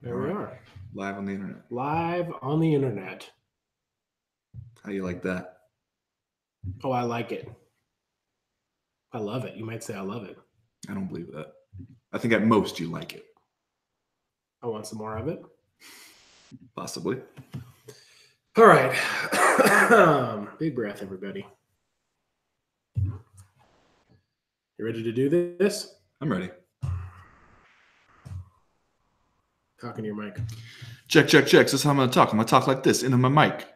There we are. Live on the internet. Live on the internet. How do you like that? Oh, I like it. I love it. You might say I love it. I don't believe that. I think at most you like it. I want some more of it. Possibly. All right. Big breath, everybody. You ready to do this? I'm ready. Talking to your mic. Check. This is how I'm going to talk. I'm going to talk like this into my mic.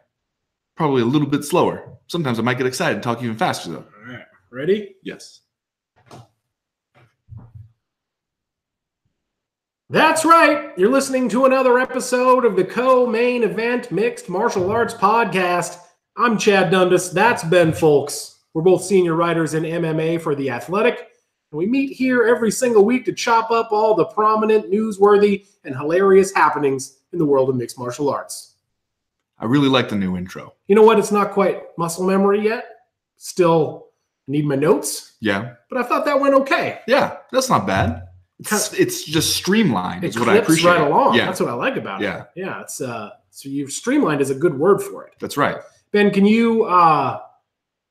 Probably a little bit slower. Sometimes I might get excited and talk even faster, though. All right. Ready? Yes. That's right. You're listening to another episode of the Co-Main Event Mixed Martial Arts Podcast. I'm Chad Dundas. That's Ben Folks. We're both senior writers in MMA for The Athletic. And we meet here every single week to chop up all the prominent, newsworthy, and hilarious happenings in the world of mixed martial arts. I really like the new intro. You know what? It's not quite muscle memory yet. Still need my notes. Yeah. But I thought that went okay. Yeah, that's not bad. It's just streamlined. Is what I appreciate. Right along. Yeah. That's what I like about it. Yeah. Yeah. It's so you've streamlined is a good word for it. That's right. Ben, can you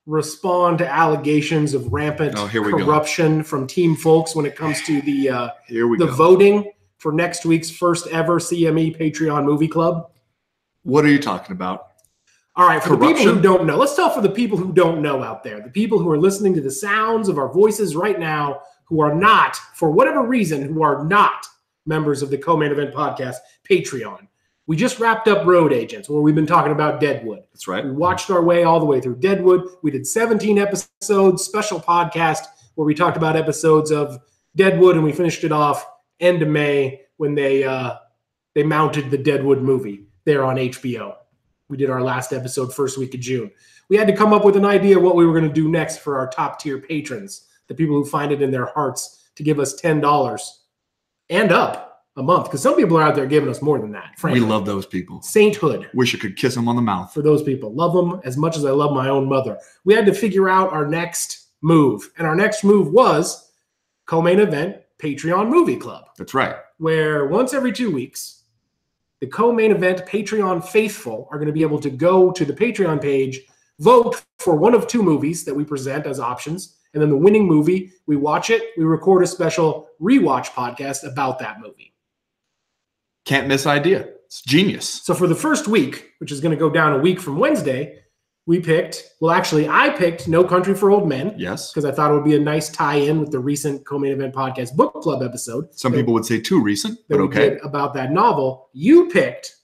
respond to allegations of rampant corruption from Team Folks when it comes to the voting for next week's first ever CME Patreon movie club? What are you talking about? All right, for the people who don't know, let's tell for the people who don't know out there, the people who are listening to the sounds of our voices right now, who are not, for whatever reason, who are not members of the Co-Main Event Podcast Patreon. We just wrapped up Road Agents, where we've been talking about Deadwood. That's right. We watched our way all the way through Deadwood. We did 17 episodes, special podcast, where we talked about episodes of Deadwood, and we finished it off end of May when they mounted the Deadwood movie there on HBO. We did our last episode first week of June. We had to come up with an idea of what we were going to do next for our top-tier patrons, the people who find it in their hearts to give us $10 and up a month, because some people are out there giving us more than that. Frankly. We love those people. Sainthood. Wish I could kiss them on the mouth. For those people. Love them as much as I love my own mother. We had to figure out our next move, and our next move was Co-Main Event Patreon Movie Club. That's right. Where once every 2 weeks, the Co-Main Event Patreon faithful are going to be able to go to the Patreon page, vote for one of two movies that we present as options, and then the winning movie, we watch it, we record a special rewatch podcast about that movie. Can't miss idea. It's genius. So for the first week, which is going to go down a week from Wednesday, I picked No Country for Old Men. Yes. Because I thought it would be a nice tie-in with the recent Co-Main Event Podcast book club episode. Some people would say too recent, but okay. About that novel. You picked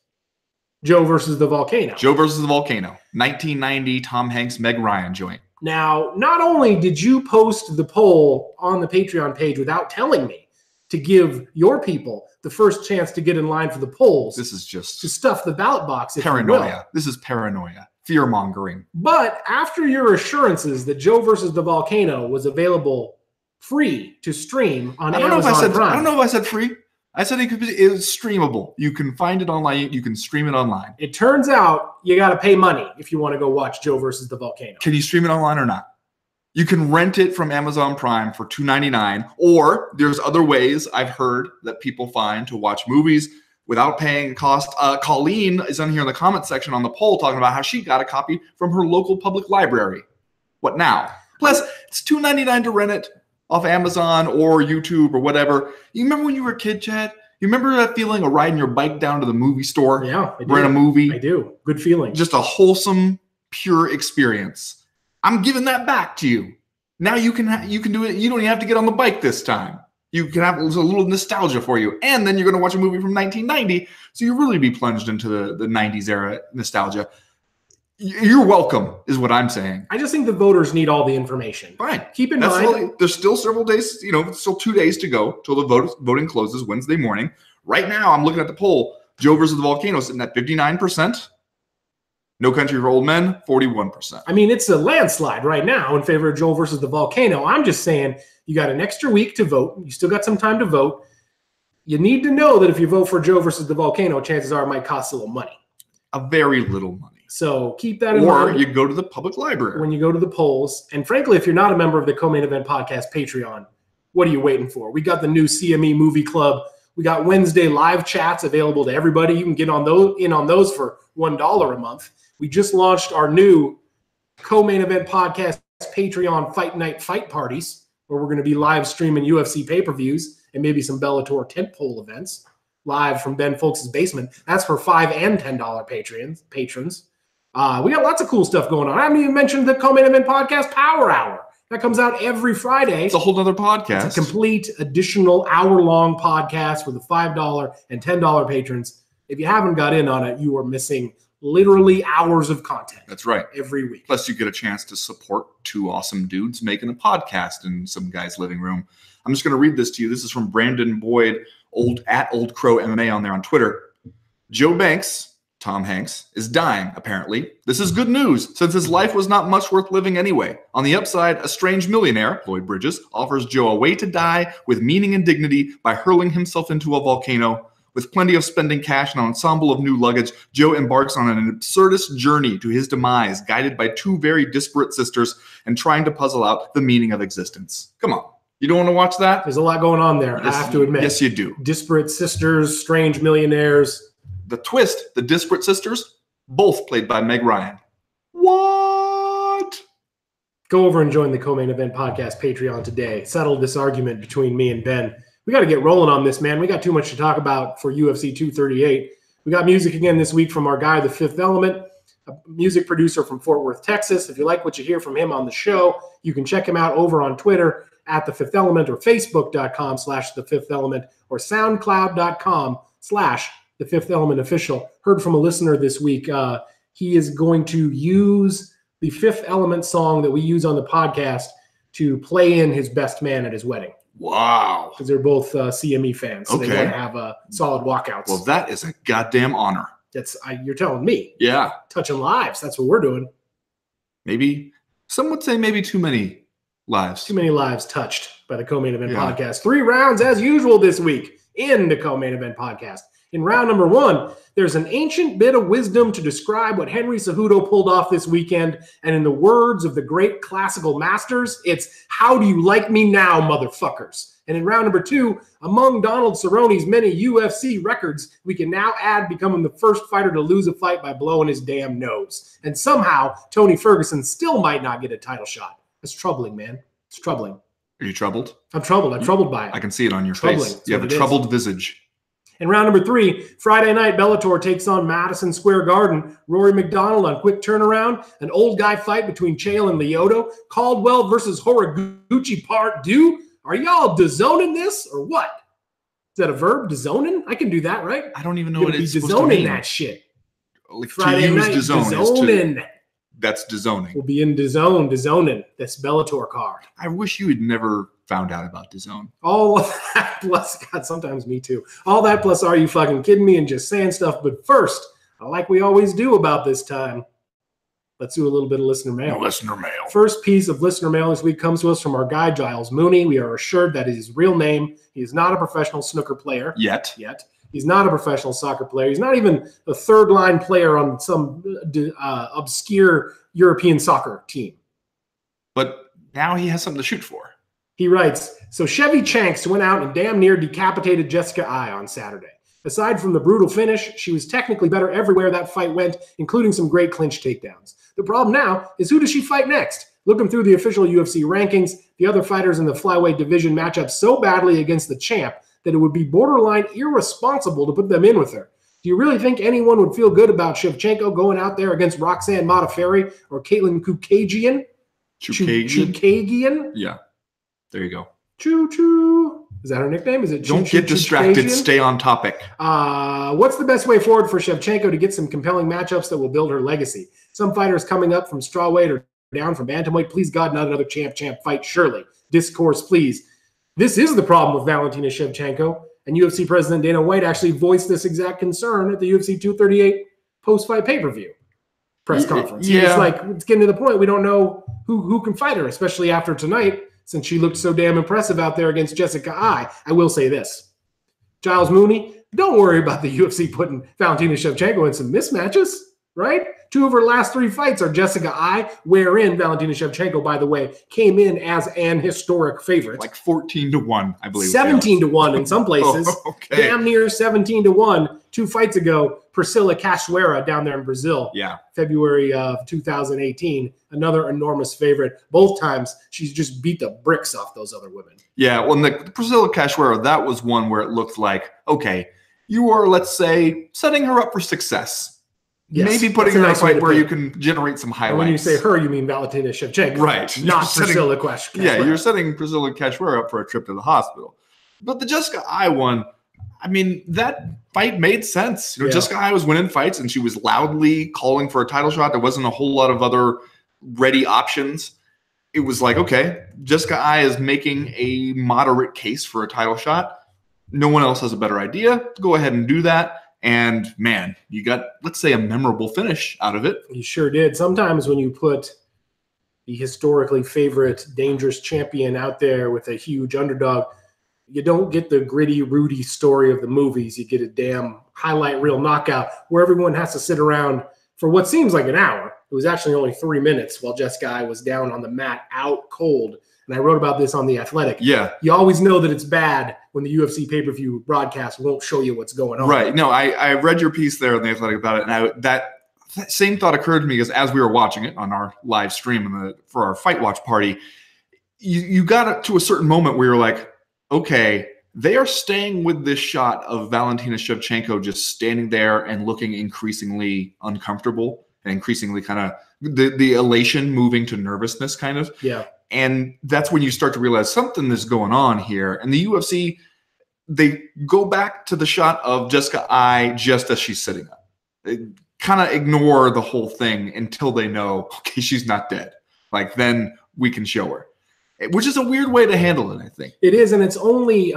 Joe versus the Volcano. Joe versus the Volcano. 1990 Tom Hanks, Meg Ryan joint. Now, not only did you post the poll on the Patreon page without telling me to give your people the first chance to get in line for the polls. This is just to stuff the ballot box. Paranoia. This is paranoia. Fear-mongering. But after your assurances that Joe versus the Volcano was available free to stream on Amazon Prime. I don't know if I said free. I said it was streamable. You can find it online. You can stream it online. It turns out you got to pay money if you want to go watch Joe versus the Volcano. Can you stream it online or not? You can rent it from Amazon Prime for $2.99, or there's other ways I've heard that people find to watch movies without paying cost. Colleen is on here in the comment section on the poll talking about how she got a copy from her local public library. What now? Plus, it's $2.99 to rent it off Amazon or YouTube or whatever. You remember when you were a kid, Chad? You remember that feeling of riding your bike down to the movie store? Yeah, I do. Rent a movie? I do. Good feeling. Just a wholesome, pure experience. I'm giving that back to you. Now you can do it. You don't even have to get on the bike this time. You can have a little nostalgia for you. And then you're going to watch a movie from 1990. So you really be plunged into the 90s era nostalgia. You're welcome, is what I'm saying. I just think the voters need all the information. Fine. Keep in mind. There's still several days, still 2 days to go till the voting closes Wednesday morning. Right now, I'm looking at the poll. Joe versus the Volcano sitting at 59%. No Country for Old Men, 41%. I mean, it's a landslide right now in favor of Joel versus the Volcano. I'm just saying you got an extra week to vote. You still got some time to vote. You need to know that if you vote for Joe versus the Volcano, chances are it might cost a little money. A very little money. So keep that in mind. Or you go to the public library. When you go to the polls. And frankly, if you're not a member of the Co-Main Event Podcast Patreon, what are you waiting for? We got the new CME Movie Club We got Wednesday live chats available to everybody. You can get on those for $1 a month. We just launched our new co-main event podcast Patreon Fight Night Fight Parties, where we're going to be live streaming UFC pay-per-views and maybe some Bellator tentpole events live from Ben Folks' basement. That's for $5 and $10 patrons. We got lots of cool stuff going on. I haven't even mentioned the co-main event podcast Power Hour. That comes out every Friday. It's a whole other podcast. It's a complete additional hour-long podcast for the $5 and $10 patrons. If you haven't got in on it, you are missing literally hours of content. That's right. Every week. Plus, you get a chance to support two awesome dudes making a podcast in some guy's living room. I'm just going to read this to you. This is from Brandon Boyd, at Old Crow MMA on there on Twitter. Joe Banks, Tom Hanks, is dying, apparently. This is good news, since his life was not much worth living anyway. On the upside, a strange millionaire, Lloyd Bridges, offers Joe a way to die with meaning and dignity by hurling himself into a volcano. With plenty of spending cash and an ensemble of new luggage, Joe embarks on an absurdist journey to his demise, guided by two very disparate sisters and trying to puzzle out the meaning of existence. Come on. You don't want to watch that? There's a lot going on there, I have to admit. Yes, you do. Disparate sisters, strange millionaires. The twist, the disparate sisters, both played by Meg Ryan. What? Go over and join the co-main event podcast Patreon today. Settle this argument between me and Ben. We got to get rolling on this, man. We got too much to talk about for UFC 238. We got music again this week from our guy, The Fifth Element, a music producer from Fort Worth, Texas. If you like what you hear from him on the show, you can check him out over on Twitter at The Fifth Element or Facebook.com/The Fifth Element or SoundCloud.com/The Fifth Element Official. Heard from a listener this week. He is going to use the Fifth Element song that we use on the podcast to play in his best man at his wedding. Wow. Because they're both CME fans. So they want to have solid walkouts. Well, that is a goddamn honor. You're telling me. Yeah. Touching lives. That's what we're doing. Maybe, some would say maybe too many lives. Too many lives touched by the co-main event podcast. 3 rounds as usual this week in the co-main event podcast. In round number 1, there's an ancient bit of wisdom to describe what Henry Cejudo pulled off this weekend. And in the words of the great classical masters, it's, how do you like me now, motherfuckers? And in round number 2, among Donald Cerrone's many UFC records, we can now add becoming the first fighter to lose a fight by blowing his damn nose. And somehow, Tony Ferguson still might not get a title shot. That's troubling, man. It's troubling. Are you troubled? I'm troubled. I'm troubled by it. I can see it on your face. You have a troubled visage. In round number 3, Friday night, Bellator takes on Madison Square Garden. Rory McDonald on quick turnaround. An old guy fight between Chael and Lyoto. Caldwell versus Horiguchi Part 2. Are y'all DAZNing this or what? Is that a verb? DAZNing? I can do that, right? I don't even know what it's supposed to DAZNing mean. That shit. Like Friday to use night, DAZN. That's DAZNing. We'll be in DAZNing this Bellator card. I wish you had never found out about DAZN. All of that plus, God, sometimes me too. All that plus, are you fucking kidding me and just saying stuff? But first, like we always do about this time, let's do a little bit of listener mail. Listener mail. First piece of listener mail this week comes to us from our guy, Giles Mooney. We are assured that is his real name. He is not a professional snooker player. Yet. He's not a professional soccer player. He's not even a third-line player on some obscure European soccer team. But now he has something to shoot for. He writes, so Chevy Chanks went out and damn near decapitated Jessica Ai on Saturday. Aside from the brutal finish, she was technically better everywhere that fight went, including some great clinch takedowns. The problem now is, who does she fight next? Looking through the official UFC rankings, the other fighters in the flyweight division match up so badly against the champ that it would be borderline irresponsible to put them in with her. Do you really think anyone would feel good about Shevchenko going out there against Roxanne Modafferi or Caitlin Chookagian? Chookagian? Yeah. There you go. Choo-choo. Is that her nickname? Is it Don't get distracted. Stay on topic. What's the best way forward for Shevchenko to get some compelling matchups that will build her legacy? Some fighters coming up from strawweight or down from bantamweight. Please, God, not another champ fight, surely. Discourse, please. This is the problem with Valentina Shevchenko, and UFC President Dana White actually voiced this exact concern at the UFC 238 post-fight pay-per-view press conference. Yeah. It's like, it's getting to the point we don't know who can fight her, especially after tonight, since she looked so damn impressive out there against Jessica Ai. I will say this. Giles Mooney, don't worry about the UFC putting Valentina Shevchenko in some mismatches. right? 2 of her last 3 fights are Jessica Ai, wherein Valentina Shevchenko, by the way, came in as an historic favorite. Like 14-1, I believe. 17-1 in some places. Oh, okay. Damn near 17-1. 2 fights ago, Priscilla Cachoeira down there in Brazil. Yeah. February of 2018. Another enormous favorite. Both times, she's just beat the bricks off those other women. Yeah, well, the Priscilla Cachoeira, that was one where it looked like, okay, you are, let's say, setting her up for success. Yes, maybe putting her in a fight where you can generate some highlights. And when you say her, you mean Valentina Shevchenko. Right. Not Priscilla Cachoeira. Yeah, you're setting Priscilla Cachoeira up for a trip to the hospital. But the Jessica Ai one, I mean, that fight made sense. Jessica Ai was winning fights, and she was loudly calling for a title shot. There wasn't a whole lot of other ready options. It was like, okay, Jessica Ai is making a moderate case for a title shot. No one else has a better idea. Go ahead and do that. And man, you got, let's say, a memorable finish out of it. You sure did. Sometimes when you put the historically favorite dangerous champion out there with a huge underdog, you don't get the gritty, Rudy story of the movies. You get a damn highlight reel knockout where everyone has to sit around for what seems like an hour. It was actually only 3 minutes while Jessica Ai was down on the mat, out cold. And I wrote about this on The Athletic. Yeah. You always know that it's bad when the UFC pay-per-view broadcast won't show you what's going on. Right. No, I read your piece there on The Athletic about it, and that same thought occurred to me because as we were watching it on our live stream for our Fight Watch party, you got to a certain moment where you're like, okay, they are staying with this shot of Valentina Shevchenko just standing there and looking increasingly uncomfortable and increasingly kind of the elation moving to nervousness kind of. Yeah. And that's when you start to realize something is going on here. And the UFC, they go back to the shot of Jessica Ai just as she's sitting up. They kind of ignore the whole thing until they know, okay, she's not dead. Like, then we can show her. Which is a weird way to handle it, I think. It is, and it's only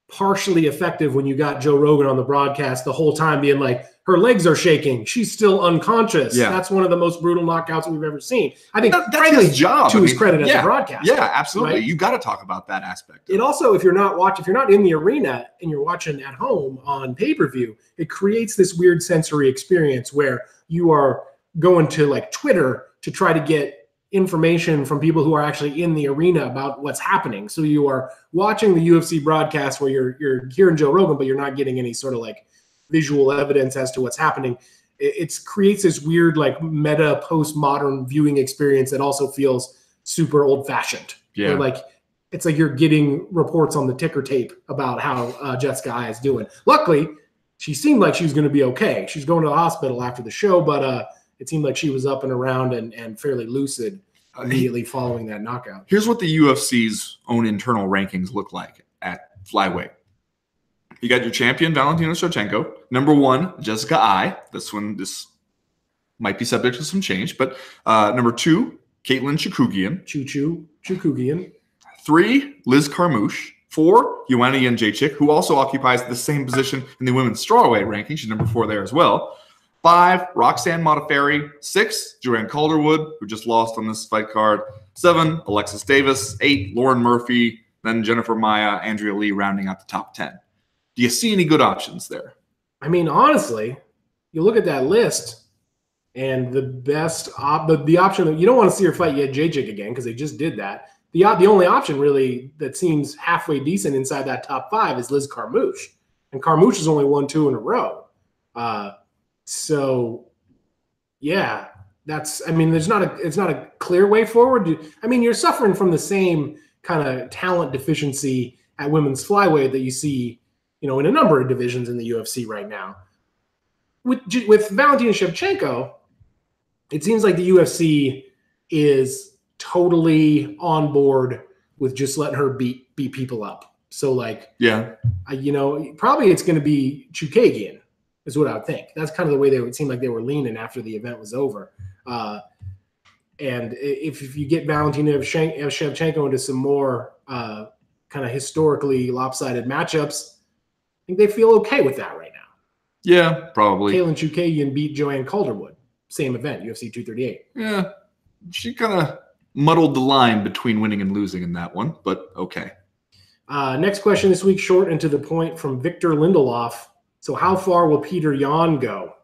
partially effective when you got Joe Rogan on the broadcast the whole time being like, her legs are shaking. She's still unconscious. Yeah. That's one of the most brutal knockouts we've ever seen. I think that's his job. To his credit as a broadcaster. Yeah, absolutely. Right? You got to talk about that aspect. It also, if you're not in the arena and you're watching at home on pay-per-view, it creates this weird sensory experience where you are going to like Twitter to try to get information from people who are actually in the arena about what's happening. So you are watching the UFC broadcast where you're hearing Joe Rogan, but you're not getting any sort of like visual evidence as to what's happening. It creates this weird like meta postmodern viewing experience that also feels super old fashioned. Yeah. Like it's like you're getting reports on the ticker tape about how Jessica Ai is doing. Luckily, she seemed like she was going to be okay. She's going to the hospital after the show, but it seemed like she was up and around and fairly lucid immediately following that knockout. This what the UFC's own internal rankings look like at flyweight. You got your champion, Valentina Shevchenko. Number 1, Jessica Ai. This might be subject to some change. But number 2, Caitlin Chookagian. Chookagian. 3, Liz Carmouche. 4, Joanna Jędrzejczyk, who also occupies the same position in the women's strawweight ranking. She's number 4 there as well. 5, Roxanne Modafferi. 6, Joanne Calderwood, who just lost on this fight card. 7, Alexis Davis. 8, Lauren Murphy. Then Jennifer Maia, Andrea Lee rounding out the top 10. Do you see any good options there? I mean, honestly, you look at that list, and the best the option that you don't want to see her fight Jędrzejczyk again because they just did that. The only option really that seems halfway decent inside that top 5 is Liz Carmouche, and Carmouche has only won 2 in a row. So, yeah, it's not a clear way forward. I mean, you're suffering from the same kind of talent deficiency at women's flyweight that you see, in a number of divisions in the UFC right now. With Valentina Shevchenko, it seems like the UFC is totally on board with just letting her beat people up. So, like, yeah, probably it's going to be Chookagian is what I would think. That's kind of the way they would seem like they were leaning after the event was over. And if you get Valentina Shevchenko into some more kind of historically lopsided matchups, I think they feel okay with that right now. Yeah, probably. Caitlin Chookagian beat Joanne Calderwood. Same event, UFC 238. Yeah, she kind of muddled the line between winning and losing in that one, but okay. Next question this week, short and to the point from Victor Lindelof. So how far will Peter Yan go?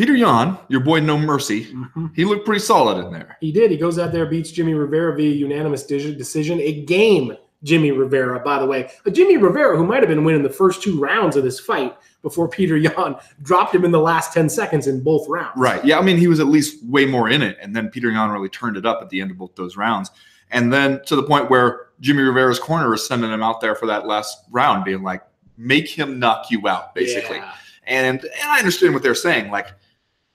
Peter Yan, your boy No Mercy, he looked pretty solid in there. He did. He goes out there, beats Jimmy Rivera via unanimous decision. A game Jimmy Rivera, by the way. A Jimmy Rivera who might have been winning the first 2 rounds of this fight before Peter Yan dropped him in the last 10 seconds in both rounds. Right. Yeah, I mean, he was at least way more in it, and then Peter Yan really turned it up at the end of both those rounds. And then to the point where Jimmy Rivera's corner is sending him out there for that last round, being like, make him knock you out, basically. Yeah. And I understand what they're saying. Like,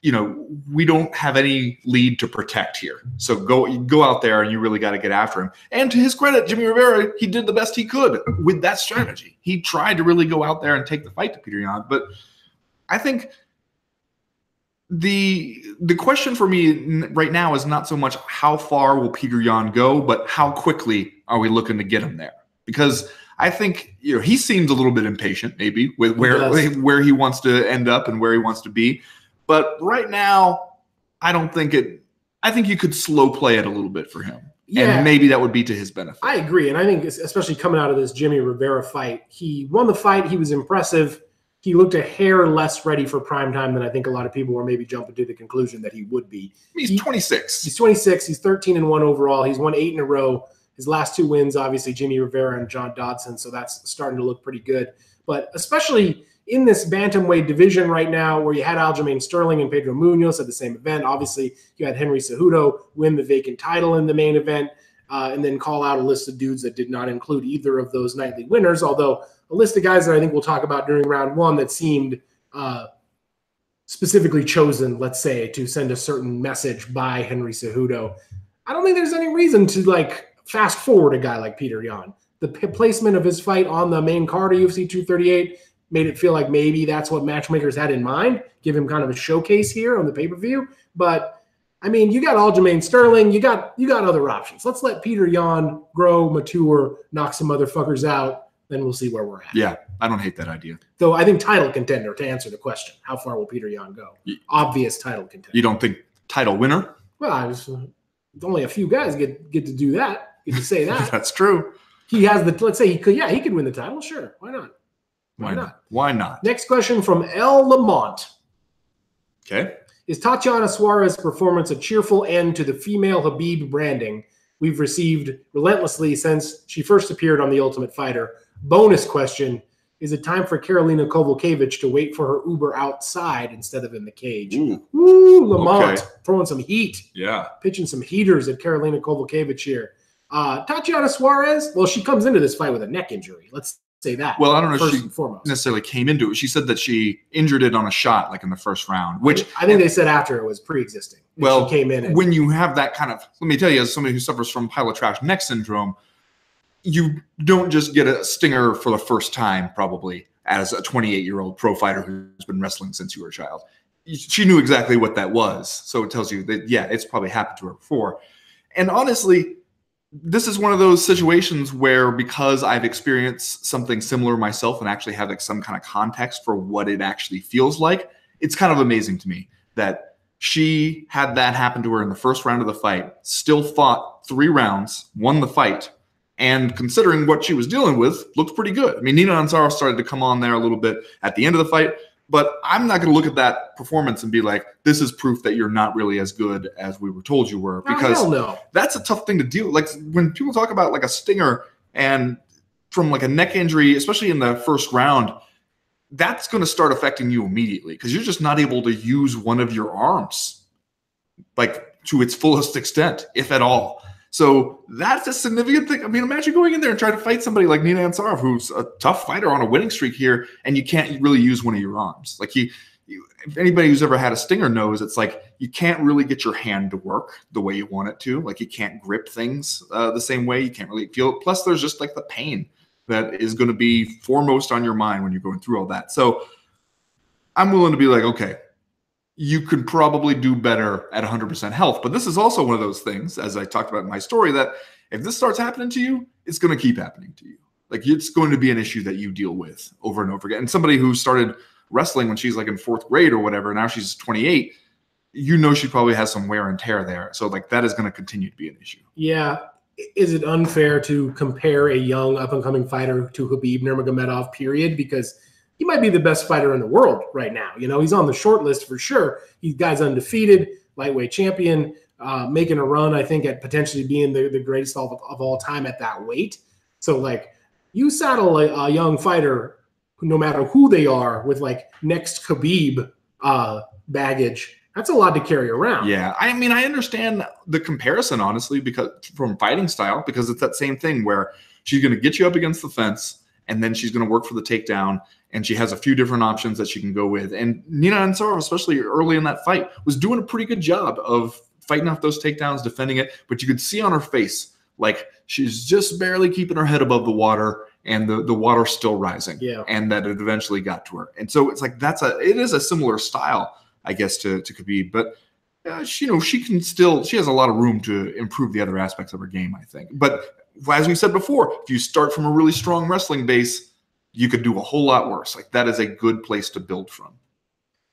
you know, we don't have any lead to protect here. So go out there and you really got to get after him. And to his credit, Jimmy Rivera, he did the best he could with that strategy. He tried to really go out there and take the fight to Peter Yan. But I think the question for me right now is not so much how far will Peter Yan go, but how quickly are we looking to get him there? Because I think, you know, he seems a little bit impatient maybe with where he wants to end up and where he wants to be. But right now, I think you could slow play it a little bit for him. Yeah. And maybe that would be to his benefit. I agree. And I think especially coming out of this Jimmy Rivera fight, he won the fight. He was impressive. He looked a hair less ready for prime time than I think a lot of people were maybe jumping to the conclusion that he would be. He's 26. He's 26. He's 13-1 overall. He's won 8 in a row. His last 2 wins, obviously, Jimmy Rivera and John Dodson. So that's starting to look pretty good. But especially in this bantamweight division right now, where you had Aljamain Sterling and Pedro Munoz at the same event. Obviously, you had Henry Cejudo win the vacant title in the main event, and then call out a list of dudes that did not include either of those nightly winners, although a list of guys that I think we'll talk about during round 1 that seemed specifically chosen, let's say, to send a certain message by Henry Cejudo. I don't think there's any reason to, like, fast forward a guy like Peter Yan. The placement of his fight on the main card of UFC 238 made it feel like maybe that's what matchmakers had in mind, give him kind of a showcase here on the pay-per-view. But, I mean, you got Aljamain Sterling, you got other options. Let's let Peter Yan grow, mature, knock some motherfuckers out, then we'll see where we're at. Yeah, I don't hate that idea. Though I think title contender, to answer the question, how far will Peter Yan go? Obvious title contender. You don't think title winner? Well, only a few guys get to do that, get to say that. That's true. He has let's say he could win the title. Sure, why not? Why not? Next question from L. Lamont. Okay. Is Tatiana Suarez's performance a cheerful end to the female Khabib branding we've received relentlessly since she first appeared on The Ultimate Fighter? Bonus question. Is it time for Karolina Kowalkiewicz to wait for her Uber outside instead of in the cage? Ooh, Lamont. Okay. Throwing some heat. Yeah. Pitching some heaters at Karolina Kowalkiewicz here. Tatiana Suarez, well, she comes into this fight with a neck injury. Let's say that. Well, I don't know if she necessarily came into it. She said that she injured it on a shot, like in the first round, which I think they said after it was pre-existing. Well, she came in. When you have that kind of, let me tell you, as somebody who suffers from pile of trash neck syndrome, you don't just get a stinger for the first time, probably, as a 28-year-old pro fighter who's been wrestling since you were a child. She knew exactly what that was. So it tells you that, yeah, it's probably happened to her before. And honestly, this is one of those situations where, because I've experienced something similar myself and actually have like some kind of context for what it actually feels like, it's kind of amazing to me that she had that happen to her in the first round of the fight, still fought 3 rounds, won the fight, and considering what she was dealing with, looked pretty good. I mean, Nina Ansarov started to come on there a little bit at the end of the fight, but I'm not going to look at that performance and be like, this is proof that you're not really as good as we were told you were, because that's a tough thing to deal with. Like, when people talk about like a stinger and from like a neck injury, especially in the first round, that's going to start affecting you immediately because you're just not able to use one of your arms like to its fullest extent, if at all. So that's a significant thing. I mean, imagine going in there and trying to fight somebody like Nina Ansarov, who's a tough fighter on a winning streak here, and you can't really use one of your arms. Like, if anybody who's ever had a stinger knows, it's like you can't really get your hand to work the way you want it to. Like, you can't grip things the same way. You can't really feel it. Plus, there's just like the pain that is going to be foremost on your mind when you're going through all that. So I'm willing to be like, okay, you could probably do better at 100% health. But this is also one of those things, as I talked about in my story, that if this starts happening to you, it's going to keep happening to you. Like, it's going to be an issue that you deal with over and over again. And somebody who started wrestling when she's like in 4th grade or whatever, now she's 28, you know, she probably has some wear and tear there. So like, that is going to continue to be an issue. Yeah. Is it unfair to compare a young up-and-coming fighter to Khabib Nurmagomedov, period? Because he might be the best fighter in the world right now. You know, he's on the short list for sure. He's guy's undefeated, lightweight champion, making a run, I think, at potentially being the greatest of all time at that weight. So, like, you saddle a young fighter, no matter who they are, with, like, next Khabib baggage, that's a lot to carry around. Yeah. I mean, I understand the comparison, honestly, because from fighting style, because it's that same thing where she's going to get you up against the fence, and then she's going to work for the takedown, and she has a few different options that she can go with. And Nina Ansarov, especially early in that fight, was doing a pretty good job of fighting off those takedowns, defending it. But you could see on her face, like, she's just barely keeping her head above the water, and the water's still rising. Yeah. And that it eventually got to her. And so it's like it is a similar style, I guess, to Khabib. But she has a lot of room to improve the other aspects of her game, I think. But as we said before, if you start from a really strong wrestling base, you could do a whole lot worse. Like, that is a good place to build from.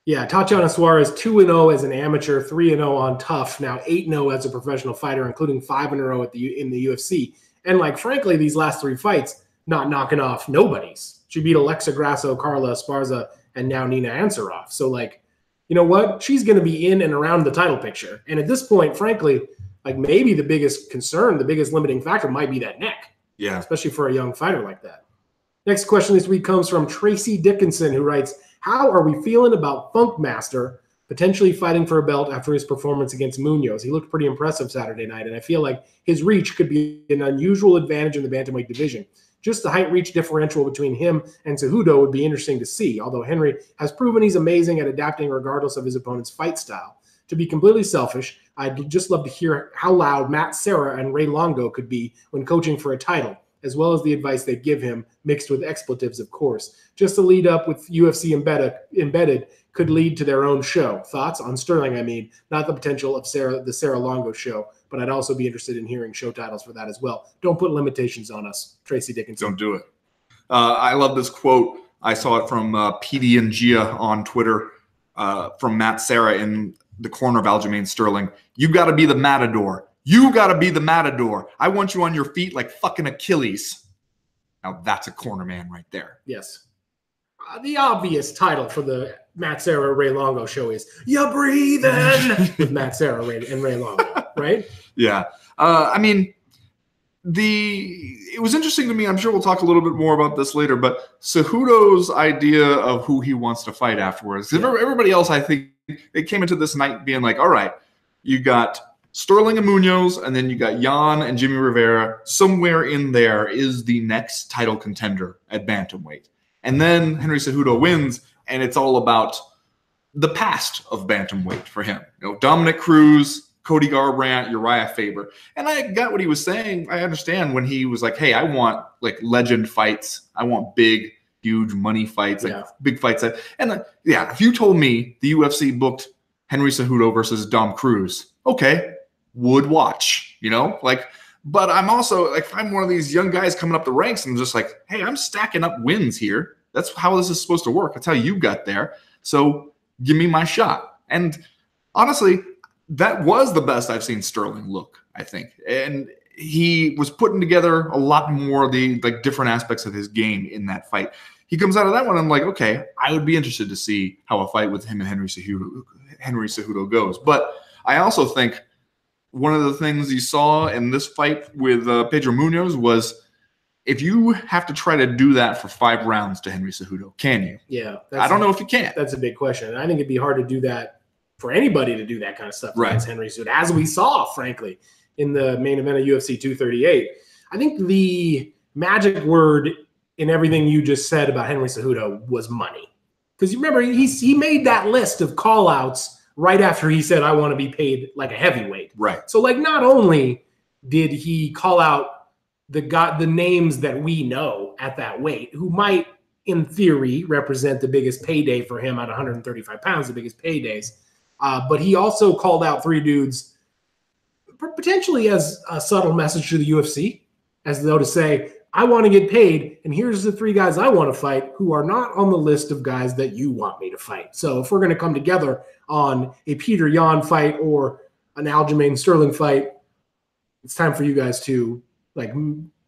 Yeah, Tatiana Suarez, 2-0 as an amateur, 3-0 on Tough, now 8-0 as a professional fighter, including 5-0 in the UFC. And, like, frankly, these last 3 fights, not knocking off nobodies. She beat Alexa Grasso, Carla Esparza, and now Nina Ansarov. So, like, you know what? She's going to be in and around the title picture. And at this point, frankly, like, maybe the biggest concern, the biggest limiting factor might be that neck. Yeah. Especially for a young fighter like that. Next question this week comes from Tracy Dickinson, who writes, how are we feeling about Funkmaster potentially fighting for a belt after his performance against Munoz? He looked pretty impressive Saturday night, and I feel like his reach could be an unusual advantage in the bantamweight division. Just the height-reach differential between him and Cejudo would be interesting to see, although Henry has proven he's amazing at adapting regardless of his opponent's fight style. To be completely selfish, I'd just love to hear how loud Matt Serra and Ray Longo could be when coaching for a title, as well as the advice they give him, mixed with expletives, of course. Just to lead up with UFC embedded could lead to their own show. Thoughts on Sterling, I mean, not the potential of the Serra Longo show, but I'd also be interested in hearing show titles for that as well. Don't put limitations on us, Tracy Dickinson. Don't do it. I love this quote. I saw it from PD and Gia on Twitter from Matt Serra in the corner of Aljamain Sterling. You got to be the matador. You got to be the matador. I want you on your feet like fucking Achilles. Now that's a corner man right there. Yes. The obvious title for the Matt Serra Ray Longo show is "You Breathing" with Matt Serra and Ray Longo, right? Yeah. I mean, it was interesting to me. I'm sure we'll talk a little bit more about this later, but Cejudo's idea of who he wants to fight afterwards. Yeah. Everybody else, I think, they came into this night being like, all right, you got Sterling and Munoz, and then you got Jan and Jimmy Rivera. Somewhere in there is the next title contender at bantamweight. And then Henry Cejudo wins, and it's all about the past of bantamweight for him. You know, Dominic Cruz, Cody Garbrandt, Uriah Faber. And I got what he was saying. I understand when he was like, hey, I want like legend fights. I want big, huge money fights, like big fights. And if you told me the UFC booked Henry Cejudo versus Dom Cruz, okay, would watch, you know, like, but I'm also like, if I'm one of these young guys coming up the ranks and I'm just like, hey, I'm stacking up wins here. That's how this is supposed to work. That's how you got there. So give me my shot. And honestly, that was the best I've seen Sterling look, I think. And he was putting together a lot more of the like different aspects of his game in that fight. He comes out of that one, I'm like, okay, I would be interested to see how a fight with him and Henry Cejudo goes. But I also think one of the things you saw in this fight with Pedro Munoz was if you have to try to do that for 5 rounds to Henry Cejudo, can you? Yeah. I don't know if you can. That's a big question. And I think it'd be hard to do that for anybody to do that kind of stuff right. against Henry Cejudo, as we saw, frankly, in the main event of UFC 238. I think the magic word in everything you just said about Henry Cejudo was money. Because you remember, he made that list of call-outs right after he said, I want to be paid like a heavyweight. Right. So, like, not only did he call out the names that we know at that weight, who might, in theory, represent the biggest payday for him at 135 pounds, the biggest paydays, but he also called out 3 dudes potentially as a subtle message to the UFC, as though to say, I want to get paid, and here's the 3 guys I want to fight who are not on the list of guys that you want me to fight. So if we're going to come together on a Peter Yan fight or an Aljamain Sterling fight, it's time for you guys to like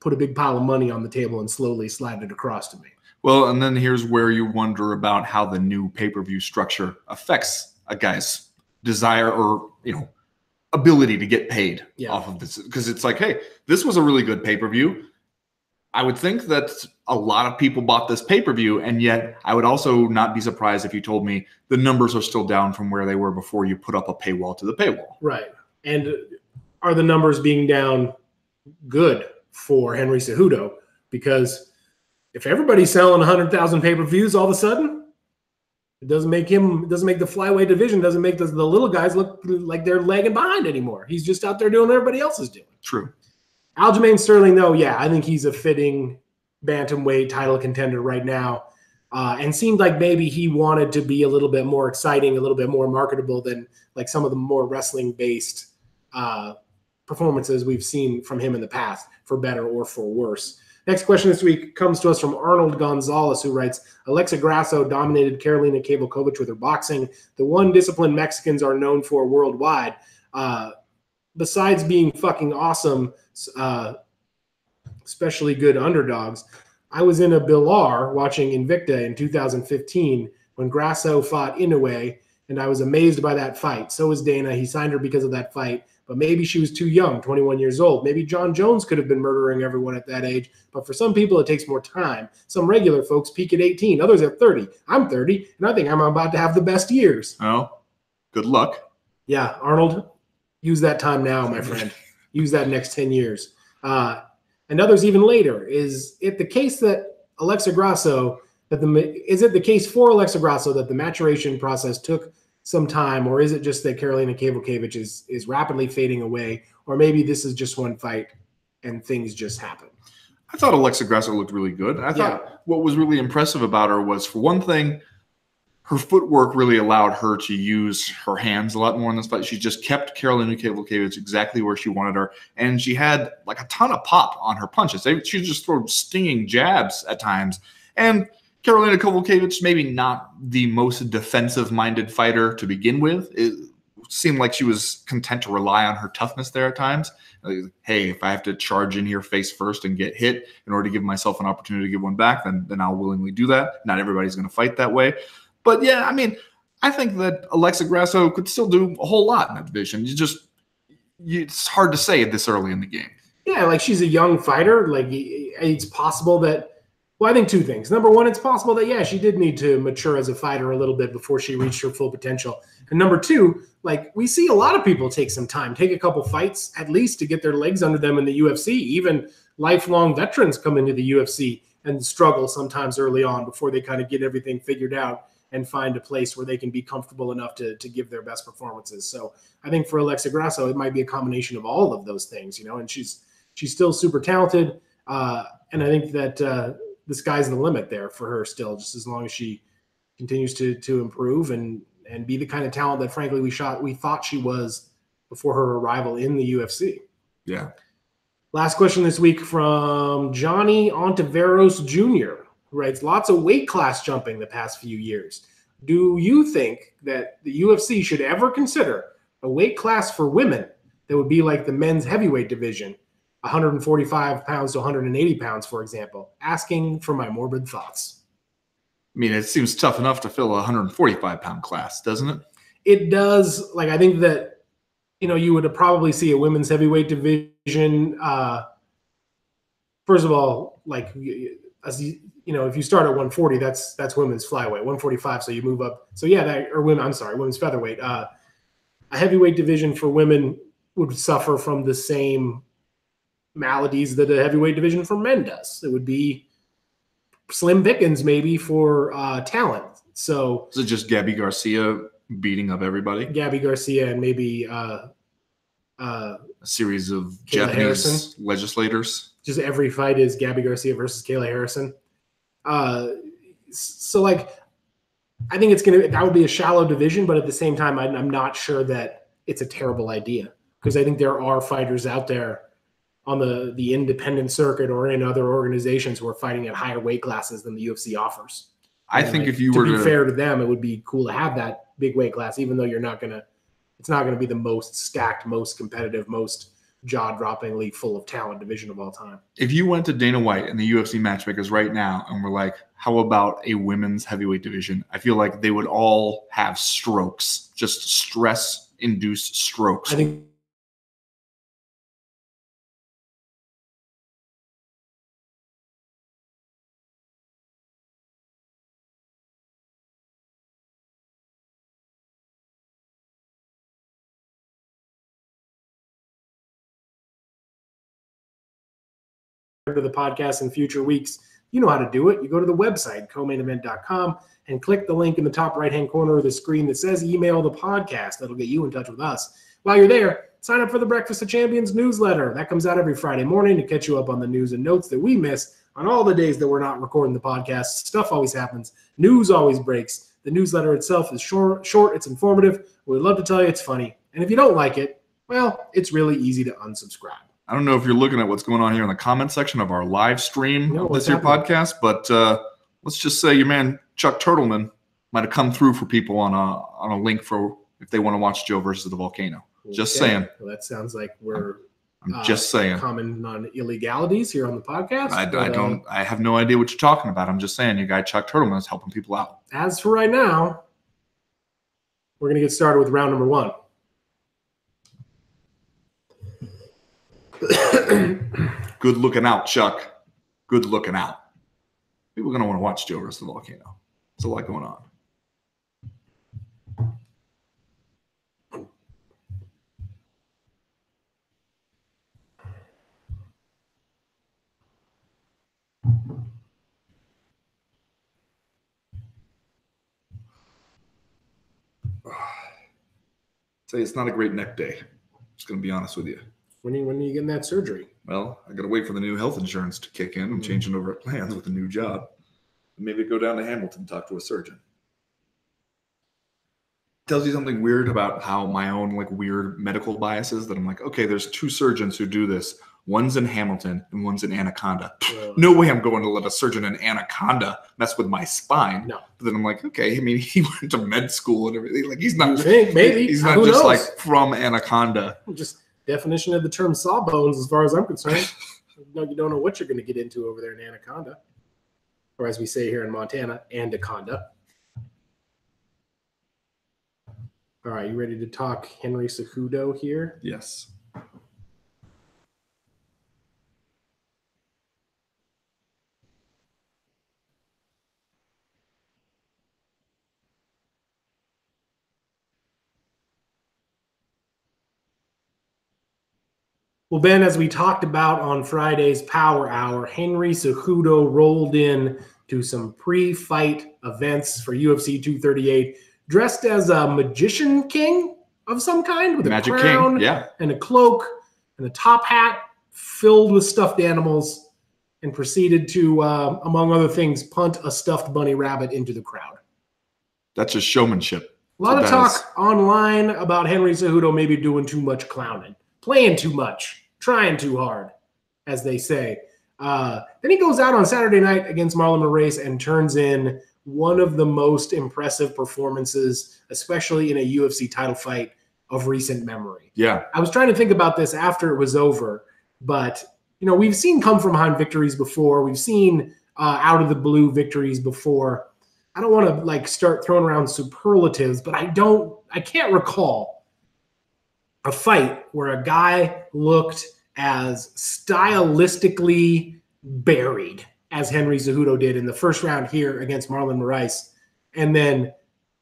put a big pile of money on the table and slowly slide it across to me. Well, and then here's where you wonder about how the new pay-per-view structure affects a guy's desire or, ability to get paid off of this. Because it's like, hey, this was a really good pay-per-view. I would think that a lot of people bought this pay-per-view, and yet I would also not be surprised if you told me the numbers are still down from where they were before you put up a paywall to the paywall. Right. And are the numbers being down good for Henry Cejudo? Because if everybody's selling 100,000 pay-per-views all of a sudden, it doesn't make the flyweight division, doesn't make the little guys look like they're lagging behind anymore. He's just out there doing what everybody else is doing. True. Aljamain Sterling, though, I think he's a fitting bantamweight title contender right now, and seemed like maybe he wanted to be a little bit more exciting, a little bit more marketable than like some of the more wrestling-based performances we've seen from him in the past, for better or for worse. Next question this week comes to us from Arnold Gonzalez, who writes, Alexa Grasso dominated Karolina Kowalkiewicz with her boxing, the one discipline Mexicans are known for worldwide. Besides being fucking awesome, especially good underdogs, I was in a Bilar watching Invicta in 2015 when Grasso fought Inoue, and I was amazed by that fight. So was Dana. He signed her because of that fight, but maybe she was too young, 21 years old. Maybe John Jones could have been murdering everyone at that age, but for some people, it takes more time. Some regular folks peak at 18, others at 30. I'm 30, and I think I'm about to have the best years. Oh, good luck. Yeah, Arnold, use that time now, my friend. Use that next 10 years. And others even later. Is it the case that Alexa Grasso, is it the case for Alexa Grasso that the maturation process took some time, or is it just that Karolina Kowalkiewicz is rapidly fading away, or maybe this is just one fight and things just happen? I thought Alexa Grasso looked really good. I thought what was really impressive about her was, for one thing, her footwork really allowed her to use her hands a lot more in this fight. She just kept Karolina Kowalkiewicz exactly where she wanted her, and she had like a ton of pop on her punches. She just threw stinging jabs at times, and Karolina Kowalkiewicz, maybe not the most defensive-minded fighter to begin with. It seemed like she was content to rely on her toughness there at times. Like, hey, if I have to charge in here face first and get hit in order to give myself an opportunity to give one back, then I'll willingly do that. Not everybody's going to fight that way. But yeah, I mean, I think that Alexa Grasso could still do a whole lot in that division. It's hard to say this early in the game. Yeah, like she's a young fighter. Like it's possible that, well, I think two things. Number one, it's possible that, she did need to mature as a fighter a little bit before she reached her full potential. And number two, like we see a lot of people take some time, take a couple fights at least to get their legs under them in the UFC. Even lifelong veterans come into the UFC and struggle sometimes early on before they kind of get everything figured out and find a place where they can be comfortable enough to give their best performances. So I think for Alexa Grasso, it might be a combination of all of those things, and she's still super talented. And I think that the sky's the limit there for her still, just as long as she continues to improve and be the kind of talent that, frankly, we thought she was before her arrival in the UFC. Yeah. Last question this week from Johnny Ontiveros Jr., who writes, lots of weight class jumping the past few years. Do you think that the UFC should ever consider a weight class for women that would be like the men's heavyweight division, 145 pounds to 180 pounds, for example? Asking for my morbid thoughts. I mean, it seems tough enough to fill a 145-pound class, doesn't it? It does. Like, I think that, you would probably see a women's heavyweight division. First of all, like, if you start at 140, that's women's flyweight, 145. So you move up. So women's featherweight. A heavyweight division for women would suffer from the same maladies that a heavyweight division for men does. It would be slim pickings maybe for talent. So is it just Gabby Garcia beating up everybody? Gabby Garcia and maybe a series of Kayla Japanese Harrison. Legislators. Just every fight is Gabby Garcia versus Kayla Harrison. So like, I think that would be a shallow division, but at the same time, I'm not sure that it's a terrible idea, because I think there are fighters out there on the independent circuit or in other organizations who are fighting at higher weight classes than the UFC offers. I think if you were to be fair to them, it would be cool to have that big weight class, even though it's not going to be the most stacked, most competitive, most jaw-droppingly full of talent division of all time. If you went to Dana White and the UFC matchmakers right now and were like, how about a women's heavyweight division? I feel like they would all have strokes, just stress-induced strokes. I think to the podcast in future weeks, you know how to do it. You go to the website, comainevent.com, and click the link in the top right-hand corner of the screen that says email the podcast. That'll get you in touch with us. While you're there, sign up for the Breakfast of Champions newsletter. That comes out every Friday morning to catch you up on the news and notes that we miss on all the days that we're not recording the podcast. Stuff always happens. News always breaks. The newsletter itself is short, it's informative. We'd love to tell you it's funny. And if you don't like it, well, it's really easy to unsubscribe. I don't know if you're looking at what's going on here in the comment section of our live stream of this here podcast, but let's just say your man Chuck Turtleman might have come through for people on a link for if they want to watch Joe versus the Volcano. Okay. Just saying. Well, that sounds like we're just saying commenting on illegalities here on the podcast. I have no idea what you're talking about. I'm just saying your guy Chuck Turtleman is helping people out. As for right now, we're going to get started with round number 1. Good looking out, Chuck. Good looking out. People are going to want to watch Joe versus the Volcano. There's a lot going on. Say it's not a great neck day. Just going to be honest with you. When are you getting that surgery? Well, I got to wait for the new health insurance to kick in. I'm changing over plans with a new job. Maybe go down to Hamilton and talk to a surgeon. Tells you something weird about how my own weird medical biases that I'm like, okay, there's 2 surgeons who do this. One's in Hamilton and one's in Anaconda. No way I'm going to let a surgeon in Anaconda mess with my spine. No. But then I'm like, okay, I mean, he went to med school and everything. He's not. Maybe. He's not just from Anaconda. Just definition of the term sawbones, as far as I'm concerned. You don't know what you're going to get into over there in Anaconda, or as we say here in Montana, Anaconda. All right, you ready to talk Henry Cejudo here? Yes. Well, Ben, as we talked about on Friday's Power Hour, Henry Cejudo rolled in to some pre-fight events for UFC 238, dressed as a magician king of some kind, with Magic a crown and a cloak and a top hat filled with stuffed animals, and proceeded to, among other things, punt a stuffed bunny rabbit into the crowd. That's just showmanship. A lot of talk online about Henry Cejudo maybe doing too much clowning. Playing too much, trying too hard, as they say. Then he goes out on Saturday night against Marlon Moraes and turns in one of the most impressive performances, especially in a UFC title fight of recent memory. Yeah. I was trying to think about this after it was over, but we've seen come from behind victories before. We've seen out of the blue victories before. I don't want to start throwing around superlatives, but I can't recall a fight where a guy looked as stylistically buried as Henry Cejudo did in the first round here against Marlon Moraes, and then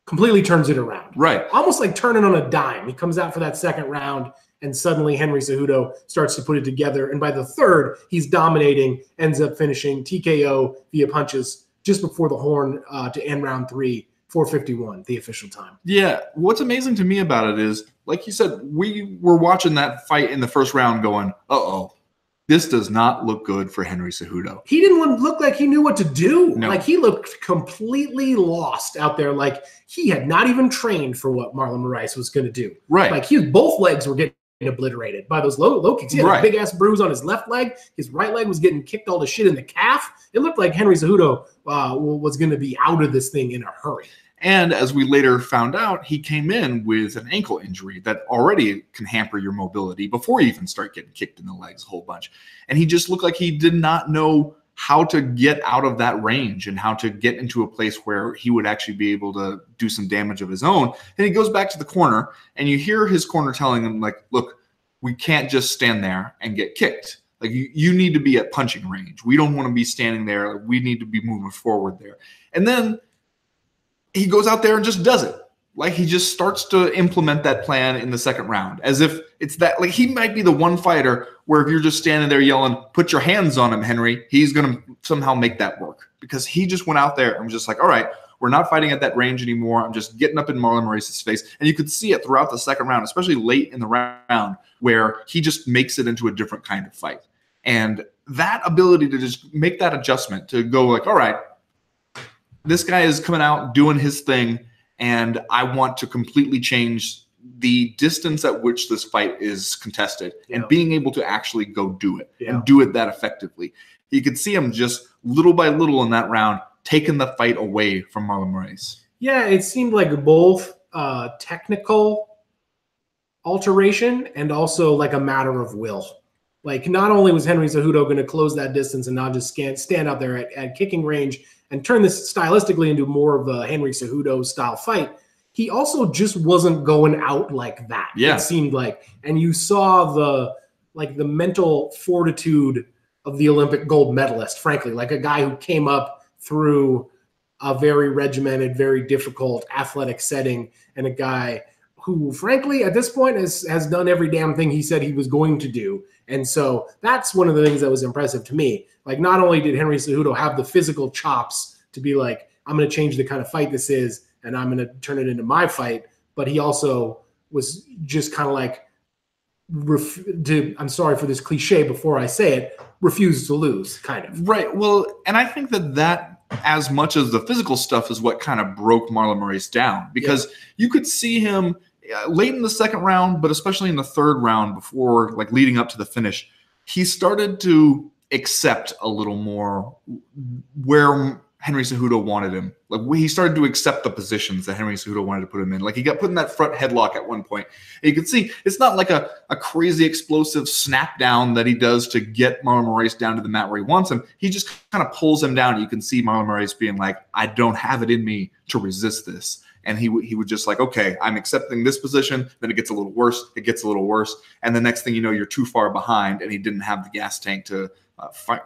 completely turns it around. Right. Almost like turning on a dime. He comes out for that second round, and suddenly Henry Cejudo starts to put it together. And by the third, he's dominating, ends up finishing TKO via punches just before the horn to end round 3. 4:51, the official time. Yeah. What's amazing to me about it is, like you said, we were watching that fight in the first round going, uh-oh, this does not look good for Henry Cejudo. He didn't look like he knew what to do. No. He looked completely lost out there. He had not even trained for what Marlon Moraes was going to do. Right. Both legs were getting obliterated by those low kicks. He had a big-ass bruise on his left leg. His right leg was getting kicked all the shit in the calf. It looked like Henry Cejudo was going to be out of this thing in a hurry. And as we later found out, he came in with an ankle injury that already can hamper your mobility before you even start getting kicked in the legs a whole bunch. And he just looked like he did not know how to get out of that range and how to get into a place where he would actually be able to do some damage of his own. And he goes back to the corner, and you hear his corner telling him, like, look, we can't just stand there and get kicked. Like, you need to be at punching range. We don't want to be standing there. We need to be moving forward there. And then he goes out there and just does it. Like, he just starts to implement that plan in the second round, as if it's that, like, he might be the one fighter where if you're just standing there yelling, put your hands on him, Henry, he's going to somehow make that work, because he just went out there and was just like, all right, we're not fighting at that range anymore. I'm just getting up in Marlon Moraes' face. And you could see it throughout the second round, especially late in the round, where he just makes it into a different kind of fight. And that ability to just make that adjustment, to go like, all right, this guy is coming out doing his thing, and I want to completely change the distance at which this fight is contested, and being able to actually go do it and do it that effectively. You could see him just little by little in that round taking the fight away from Marlon Moraes. Yeah, it seemed like both technical alteration and also like a matter of will. Like, not only was Henry Cejudo going to close that distance and not just stand out there at kicking range and turn this stylistically into more of a Henry Cejudo style fight, he also just wasn't going out like that. Yeah. It seemed like. And you saw the mental fortitude of the Olympic gold medalist, frankly, like a guy who came up through a very regimented, very difficult athletic setting, and a guy who, frankly, at this point has done every damn thing he said he was going to do. And so that's one of the things that was impressive to me. Like, not only did Henry Cejudo have the physical chops to be like, I'm going to change the kind of fight this is, and I'm going to turn it into my fight, but he also was just kind of like, I'm sorry for this cliche before I say it, refused to lose, kind of. Right. Well, and I think that as much as the physical stuff is what kind of broke Marlon Moraes down, because you could see him late in the second round, but especially in the third round, before, like, leading up to the finish, he started to accept a little more where Henry Cejudo wanted him. Like, he started to accept the positions that Henry Cejudo wanted to put him in. Like, he got put in that front headlock at one point. And you could see it's not like a crazy explosive snap down that he does to get Marlon Moraes down to the mat where he wants him. He just kind of pulls him down. You can see Marlon Moraes being like, I don't have it in me to resist this. And he would just like, okay, I'm accepting this position. Then it gets a little worse. It gets a little worse. And the next thing you know, you're too far behind, and he didn't have the gas tank to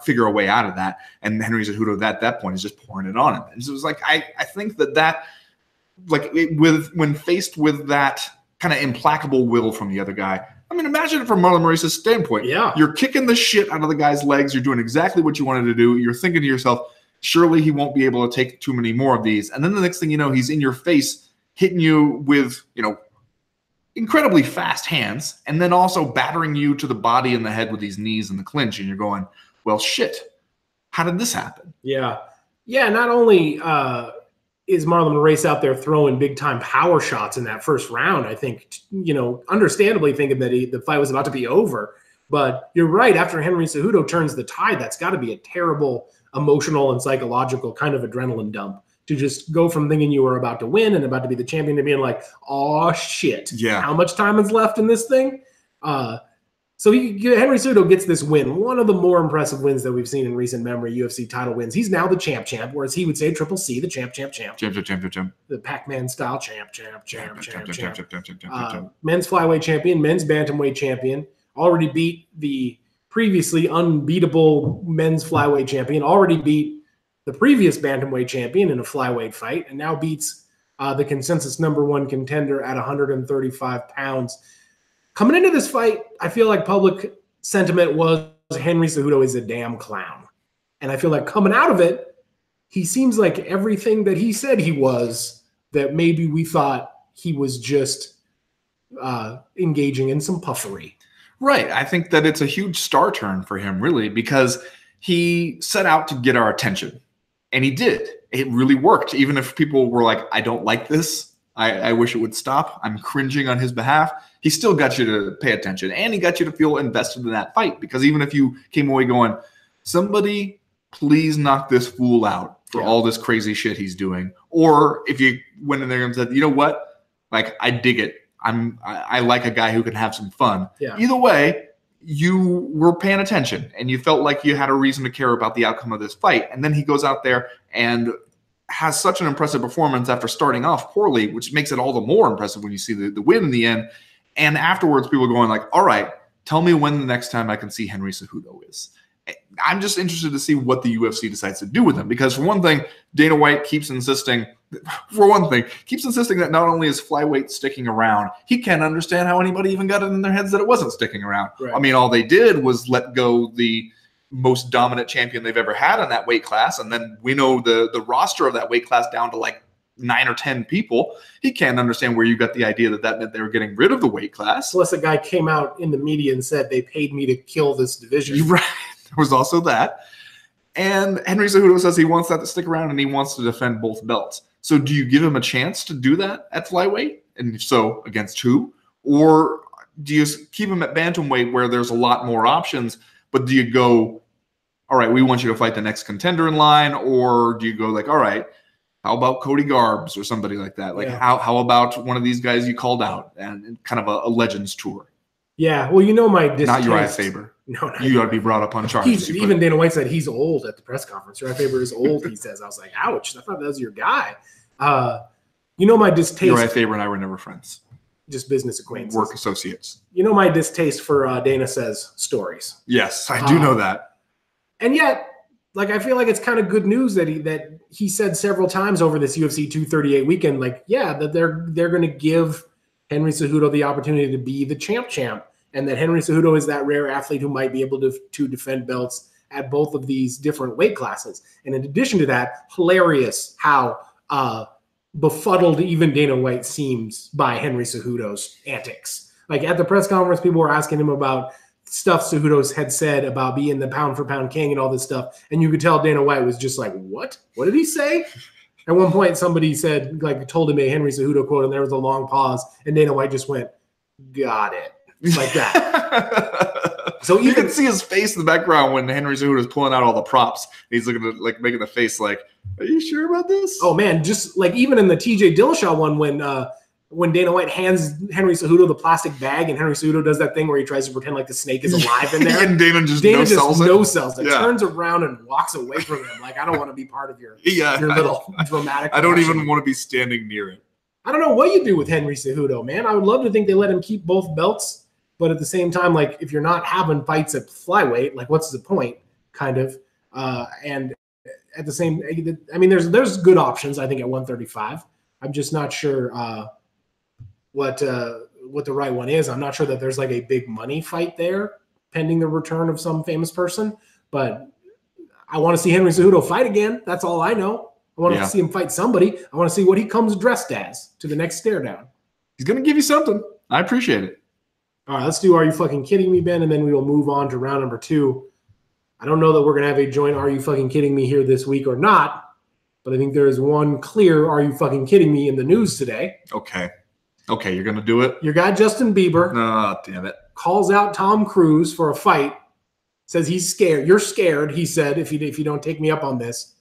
figure a way out of that. And Henry Cejudo at that point is just pouring it on him. And so it was like, I think that like, when faced with that kind of implacable will from the other guy, I mean, imagine it from Marlon Moraes' standpoint. Yeah. You're kicking the shit out of the guy's legs. You're doing exactly what you wanted to do. You're thinking to yourself, surely he won't be able to take too many more of these. And then the next thing you know, he's in your face, hitting you with, incredibly fast hands, and then also battering you to the body and the head with these knees in the clinch. And you're going, well, shit, how did this happen? Yeah. Yeah, not only is Marlon Moraes out there throwing big-time power shots in that first round, I think, understandably thinking that the fight was about to be over. But you're right, after Henry Cejudo turns the tide, that's got to be a terrible emotional and psychological kind of adrenaline dump, to just go from thinking you were about to win and about to be the champion to being like, oh, shit. Yeah. How much time is left in this thing? So Henry Cejudo gets this win, one of the more impressive wins that we've seen in recent memory, UFC title wins. He's now the champ, whereas he would say Triple C, the champ. The Pac-Man style champ. Men's flyweight champion, men's bantamweight champion, already beat the previously unbeatable men's flyweight champion, already beat the previous bantamweight champion in a flyweight fight, and now beats the consensus #1 contender at 135 pounds. Coming into this fight, I feel like public sentiment was Henry Cejudo is a damn clown. And I feel like coming out of it, he seems like everything that he said he was, that maybe we thought he was just engaging in some puffery. Right. I think that it's a huge star turn for him, really, because he set out to get our attention. And he did. It really worked. Even if people were like, I don't like this, I wish it would stop, I'm cringing on his behalf, he still got you to pay attention. And he got you to feel invested in that fight. Because even if you came away going, somebody please knock this fool out, for all this crazy shit he's doing. Or if you went in there and said, you know what, like I dig it. I like a guy who can have some fun. Yeah. Either way, you were paying attention and you felt like you had a reason to care about the outcome of this fight. And then he goes out there and has such an impressive performance after starting off poorly, which makes it all the more impressive when you see the win in the end. And afterwards, people are going like, all right, tell me when the next time I can see Henry Cejudo is. I'm just interested to see what the UFC decides to do with him. Because for one thing, Dana White keeps insisting that not only is flyweight sticking around, he can't understand how anybody even got it in their heads that it wasn't sticking around. Right. I mean, all they did was let go the most dominant champion they've ever had in that weight class. And then we know the roster of that weight class down to like 9 or 10 people. He can't understand where you got the idea that meant they were getting rid of the weight class. Plus, a guy came out in the media and said they paid me to kill this division. Right. There was also that. And Henry Cejudo says he wants that to stick around and he wants to defend both belts. So do you give him a chance to do that at flyweight? And if so, against who? Or do you keep him at bantamweight where there's a lot more options, but do you go, all right, we want you to fight the next contender in line? Or do you go like, all right, how about Cody Garbs or somebody like that? Like how about one of these guys you called out and kind of a Legends tour? Yeah, well, you know my distaste. Not Uriah Faber. No, you got to be brought up on charges. Even Dana White said he's old at the press conference. Uriah Faber is old, he says. I was like, ouch, I thought that was your guy. You know my distaste. Uriah Faber and I were never friends. Just business acquaintances. Work associates. You know my distaste for Dana Says stories. Yes, I do know that. And yet, like, I feel like it's kind of good news that he said several times over this UFC 238 weekend, like, yeah, that they're going to give Henry Cejudo the opportunity to be the champ, and that Henry Cejudo is that rare athlete who might be able to defend belts at both of these different weight classes. And in addition to that, hilarious how befuddled even Dana White seems by Henry Cejudo's antics. Like at the press conference, people were asking him about stuff Cejudo had said about being the pound for pound king and all this stuff. And you could tell Dana White was just like, what? What did he say? At one point, somebody said, like, told him a Henry Cejudo quote, and there was a long pause, and Dana White just went, got it. Like that. So you can see his face in the background when Henry Cejudo is pulling out all the props. He's looking at, like, making the face like, are you sure about this? Oh, man, just like even in the TJ Dillashaw one when Dana White hands Henry Cejudo the plastic bag and Henry Cejudo does that thing where he tries to pretend like the snake is alive in there. And Dana just no-sells it. Yeah. Turns around and walks away from him. Like, I don't want to be part of your little dramatic. I don't even want to be standing near it. I don't know what you do with Henry Cejudo, man. I would love to think they let him keep both belts. But at the same time, like, if you're not having fights at flyweight, like, what's the point, kind of? And at the same – I mean, there's good options, I think, at 135. I'm just not sure what the right one is. I'm not sure that there's, like, a big money fight there pending the return of some famous person. But I want to see Henry Cejudo fight again. That's all I know. I want to see him fight somebody. I want to see what he comes dressed as to the next stare down. He's going to give you something. I appreciate it. All right, let's do Are You Fucking Kidding Me, Ben? And then we will move on to round number 2. I don't know that we're going to have a joint Are You Fucking Kidding Me here this week or not, but I think there is one clear Are You Fucking Kidding Me in the news today. Okay, you're going to do it? Your guy, Justin Bieber, damn it, calls out Tom Cruise for a fight, says he's scared. You're scared, he said, if you don't take me up on this.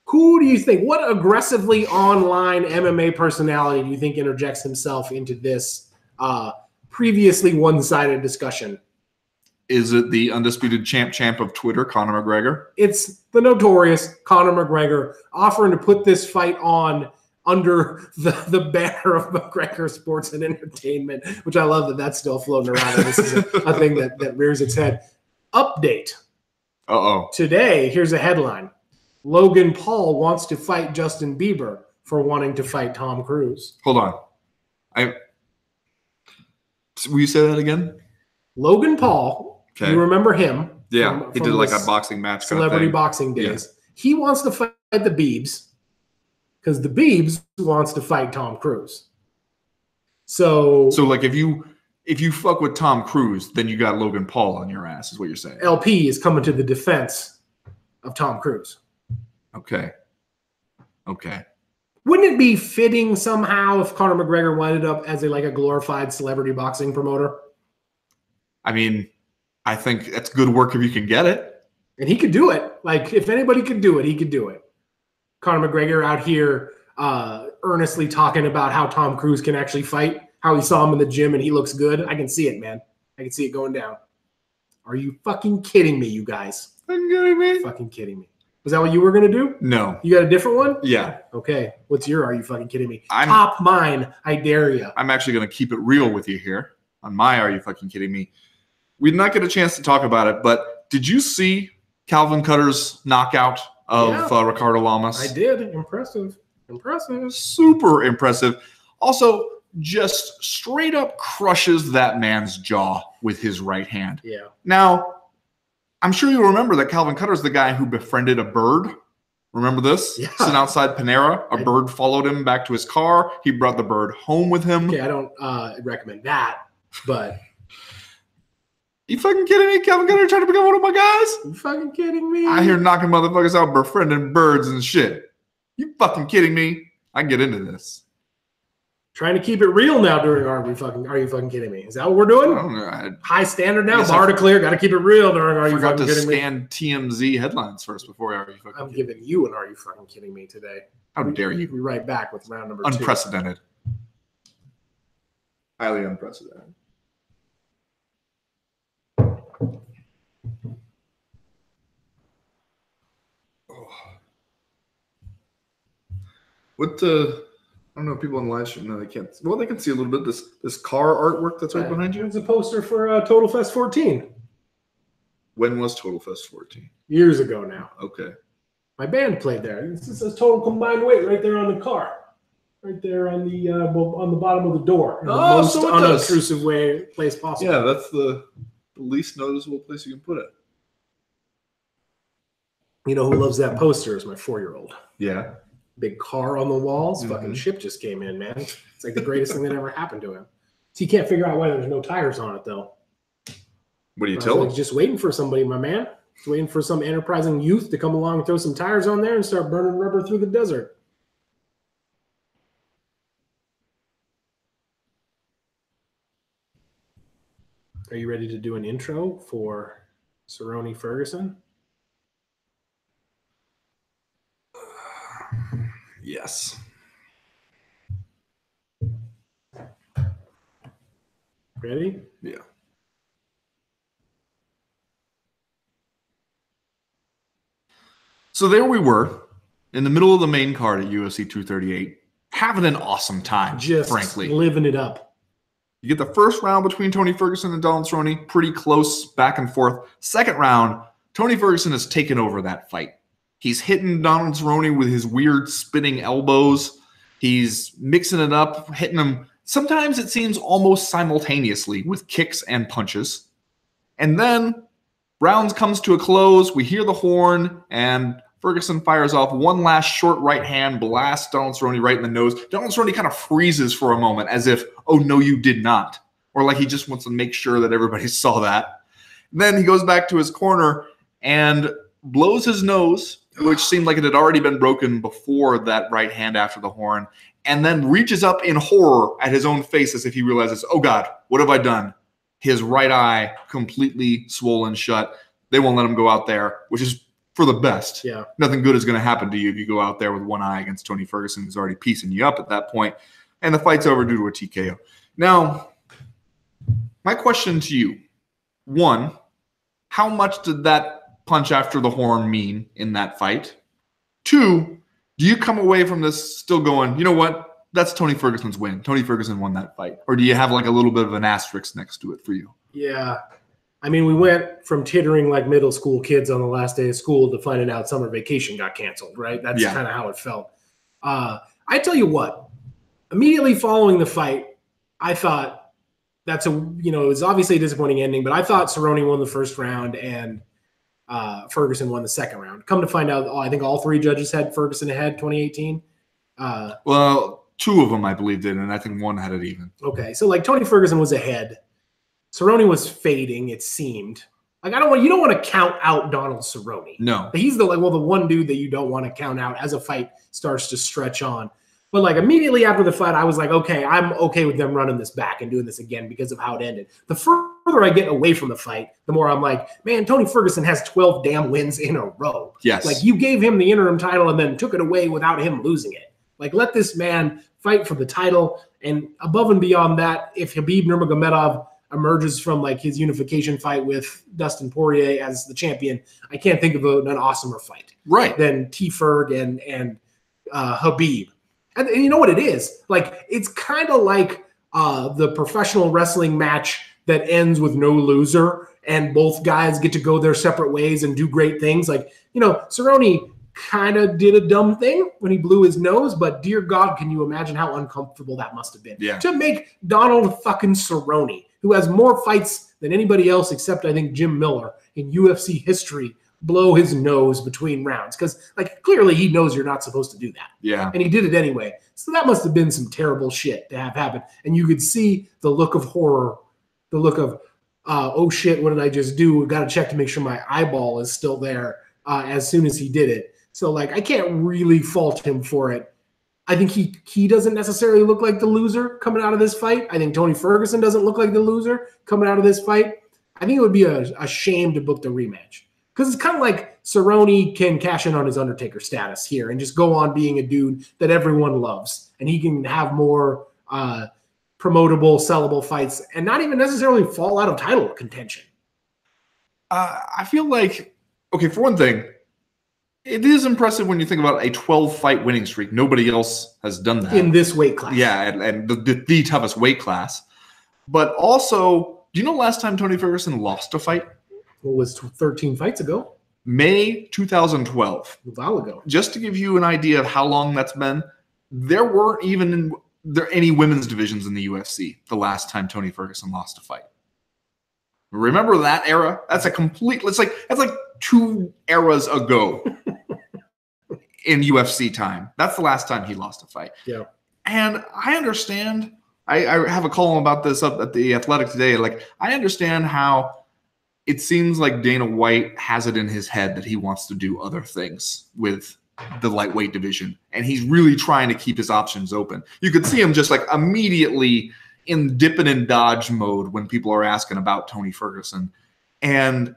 Who do you think, what aggressively online MMA personality do you think interjects himself into this previously one-sided discussion? Is it the undisputed champ of Twitter, Conor McGregor? It's the notorious Conor McGregor offering to put this fight on under the banner of McGregor Sports and Entertainment, which I love that that's still floating around. And this is a thing that rears its head. Update. Today, here's a headline. Logan Paul wants to fight Justin Bieber for wanting to fight Tom Cruise. Hold on. Will you say that again? Logan Paul, you remember him? Yeah, he did like a boxing match. Celebrity boxing days. Yeah. He wants to fight the Biebs because the Biebs wants to fight Tom Cruise. So like if you fuck with Tom Cruise, then you got Logan Paul on your ass, is what you're saying. LP is coming to the defense of Tom Cruise. Okay. Wouldn't it be fitting somehow if Conor McGregor wound up as a glorified celebrity boxing promoter? I mean, I think that's good work if you can get it. And he could do it. Like, if anybody could do it, he could do it. Conor McGregor out here earnestly talking about how Tom Cruise can actually fight, how he saw him in the gym and he looks good. I can see it, man. I can see it going down. Are you fucking kidding me, you guys? Fucking kidding me. Was that what you were going to do? No. You got a different one? Yeah. Okay. What's your are you fucking kidding me? Top mine. I dare you. I'm actually going to keep it real with you here on my are you fucking kidding me. We did not get a chance to talk about it, but did you see Calvin Cutter's knockout of Ricardo Lamas? I did. Impressive. Super impressive. Also, just straight up crushes that man's jaw with his right hand. Yeah. Now, I'm sure you remember that Calvin Cutter's the guy who befriended a bird. Remember this? Yeah. Sitting outside Panera, a bird followed him back to his car. He brought the bird home with him. Okay, I don't recommend that, but... You fucking kidding me? Calvin Cutter trying to become one of my guys? You fucking kidding me? I hear knocking motherfuckers out befriending birds and shit. You fucking kidding me? I can get into this. Trying to keep it real now during Are You Fucking Kidding Me? Is that what we're doing? I don't know. High standard now, bar to clear. Got to keep it real during Are You Fucking Kidding Me? Forgot to scan TMZ headlines first before Are You Fucking I'm giving you an Are You Fucking Kidding Me today. How dare you? Be right back with round number 2. Unprecedented. Highly unprecedented. I don't know if people on the live stream know they can't. Well, they can see a little bit this car artwork that's right behind you. It's a poster for Total Fest 14. When was Total Fest 14? Years ago now. Okay. My band played there. It says Total Combined Weight right there on the car. Right there on the bottom of the door. The most unobtrusive place possible. Yeah, that's the least noticeable place you can put it. You know who loves that poster is my 4-year-old. Yeah. Big car on the walls. Mm-hmm. Fucking ship just came in, man. It's like the greatest thing that ever happened to him. So you can't figure out why there's no tires on it, though. What do you tell him? Just waiting for somebody, my man. Just waiting for some enterprising youth to come along and throw some tires on there and start burning rubber through the desert. Are you ready to do an intro for Cerrone Ferguson? Yes. Ready? Yeah. So there we were in the middle of the main card at UFC 238, having an awesome time, just frankly. Living it up. You get the first round between Tony Ferguson and Donald Cerrone, pretty close back and forth. Second round, Tony Ferguson has taken over that fight. He's hitting Donald Cerrone with his weird spinning elbows. He's mixing it up, hitting him. Sometimes it seems almost simultaneously with kicks and punches. And then rounds comes to a close. We hear the horn, and Ferguson fires off one last short right hand, blasts Donald Cerrone right in the nose. Donald Cerrone kind of freezes for a moment as if, oh, no, you did not. Or like he just wants to make sure that everybody saw that. And then he goes back to his corner and blows his nose, which seemed like it had already been broken before that right hand after the horn, and then reaches up in horror at his own face as if he realizes, oh, God, what have I done? His right eye completely swollen shut. They won't let him go out there, which is for the best. Yeah. Nothing good is going to happen to you if you go out there with one eye against Tony Ferguson, who's already piecing you up at that point, and the fight's over due to a TKO. Now, my question to you, one, how much did that punch after the horn mean in that fight? Two, do you come away from this still going, you know what? That's Tony Ferguson's win. Tony Ferguson won that fight. Or do you have like a little bit of an asterisk next to it for you? Yeah. I mean, we went from tittering like middle school kids on the last day of school to finding out summer vacation got canceled, right? That's kind of how it felt. I tell you what, immediately following the fight, I thought it was obviously a disappointing ending, but I thought Cerrone won the first round and Ferguson won the second round. Come to find out, I think all three judges had Ferguson ahead 2018. Well, two of them, I believe, did, and I think one had it even. Okay, so like Tony Ferguson was ahead. Cerrone was fading, it seemed. Like you don't want to count out Donald Cerrone. No. But he's the one dude that you don't want to count out as a fight starts to stretch on. But like immediately after the fight, I was like, okay, I'm okay with them running this back and doing this again because of how it ended. The further I get away from the fight, the more I'm like, man, Tony Ferguson has 12 damn wins in a row. Yes. Like, you gave him the interim title and then took it away without him losing it. Like, let this man fight for the title. And above and beyond that, if Khabib Nurmagomedov emerges from like his unification fight with Dustin Poirier as the champion, I can't think of an awesomer fight than T. Ferg and Khabib. And you know what it is? Like, it's kind of like the professional wrestling match that ends with no loser and both guys get to go their separate ways and do great things. Like, Cerrone kind of did a dumb thing when he blew his nose, but dear God, can you imagine how uncomfortable that must have been? Yeah. To make Donald fucking Cerrone, who has more fights than anybody else except I think Jim Miller in UFC history, blow his nose between rounds. Because like clearly he knows you're not supposed to do that. Yeah. And he did it anyway. So that must have been some terrible shit to have happen. And you could see the look of horror, the look of, oh shit, what did I just do? We've got to check to make sure my eyeball is still there as soon as he did it. So like I can't really fault him for it. I think he doesn't necessarily look like the loser coming out of this fight. I think Tony Ferguson doesn't look like the loser coming out of this fight. I think it would be a shame to book the rematch. Because it's kind of like Cerrone can cash in on his Undertaker status here and just go on being a dude that everyone loves. And he can have more promotable, sellable fights and not even necessarily fall out of title contention. I feel like, okay, for one thing, it is impressive when you think about a 12-fight winning streak. Nobody else has done that. In this weight class. Yeah, and the toughest weight class. But also, do you know last time Tony Ferguson lost a fight? What was 13 fights ago? May 2012. A while ago. Just to give you an idea of how long that's been, there weren't even any women's divisions in the UFC the last time Tony Ferguson lost a fight. Remember that era? That's like 2 eras ago in UFC time. That's the last time he lost a fight. Yeah. And I understand. I have a column about this up at The Athletic today. Like, I understand how it seems like Dana White has it in his head that he wants to do other things with the lightweight division. And he's really trying to keep his options open. You could see him just like immediately in dip and dodge mode when people are asking about Tony Ferguson. And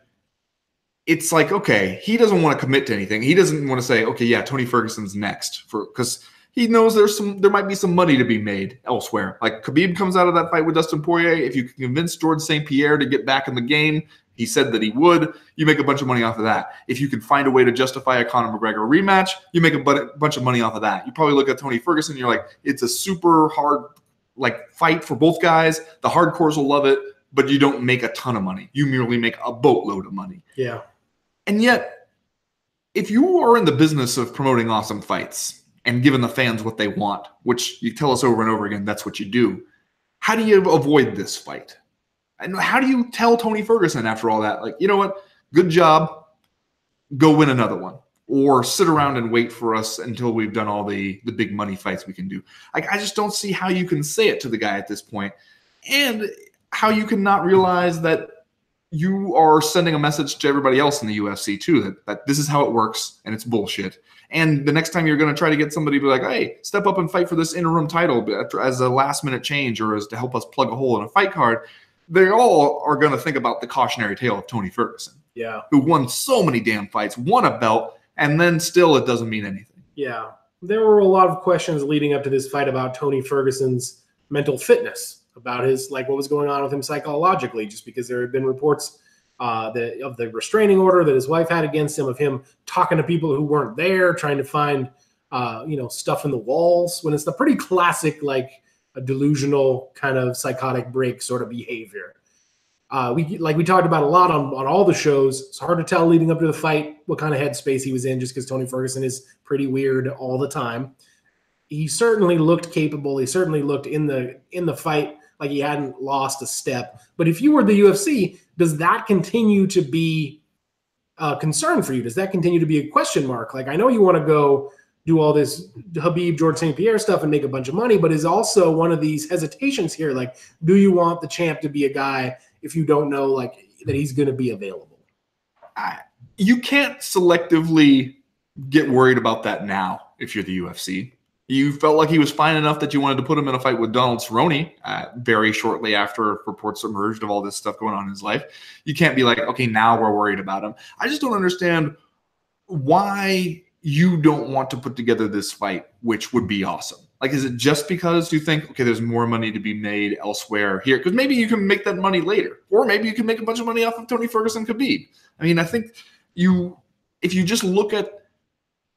it's like, okay, he doesn't want to commit to anything. He doesn't want to say, okay, yeah, Tony Ferguson's next, because he knows there might be some money to be made elsewhere. Like Khabib comes out of that fight with Dustin Poirier. If you can convince George St. Pierre to get back in the game, he said that he would, you make a bunch of money off of that. If you can find a way to justify a Conor McGregor rematch, you make a bunch of money off of that. You probably look at Tony Ferguson, you're like, it's a super hard fight for both guys. The hardcores will love it, but you don't make a ton of money. You merely make a boatload of money. Yeah. And yet, if you are in the business of promoting awesome fights and giving the fans what they want, which you tell us over and over again, that's what you do, how do you avoid this fight? And how do you tell Tony Ferguson after all that, like, you know what, good job, go win another one, or sit around and wait for us until we've done all the big money fights we can do? Like, I just don't see how you can say it to the guy at this point, and how you can not realize that you are sending a message to everybody else in the UFC too, that this is how it works and it's bullshit. And the next time you're going to try to get somebody to be like, hey, step up and fight for this interim title as a last minute change or as to help us plug a hole in a fight card, they all are going to think about the cautionary tale of Tony Ferguson. Yeah. Who won so many damn fights, won a belt, and then still it doesn't mean anything. Yeah. There were a lot of questions leading up to this fight about Tony Ferguson's mental fitness, about his, like, what was going on with him psychologically, just because there had been reports of the restraining order that his wife had against him, of him talking to people who weren't there, trying to find, stuff in the walls, when it's the pretty classic, like, a delusional kind of psychotic break sort of behavior. We talked about a lot on all the shows. It's hard to tell leading up to the fight what kind of headspace he was in, just because Tony Ferguson is pretty weird all the time. He certainly looked capable. He certainly looked in the fight like he hadn't lost a step. But if you were the UFC, does that continue to be a concern for you? Does that continue to be a question mark? Like, I know you want to go do all this Khabib, George St. Pierre stuff and make a bunch of money, but is also one of these hesitations here. Like, do you want the champ to be a guy if you don't know, like, that he's going to be available? You can't selectively get worried about that now if you're the UFC. You felt like he was fine enough that you wanted to put him in a fight with Donald Cerrone very shortly after reports emerged of all this stuff going on in his life. You can't be like, okay, now we're worried about him. I just don't understand why you don't want to put together this fight, which would be awesome. Like, is it just because you think, okay, there's more money to be made elsewhere here? Because maybe you can make that money later. Or maybe you can make a bunch of money off of Tony Ferguson Khabib. I mean, I think if you just look at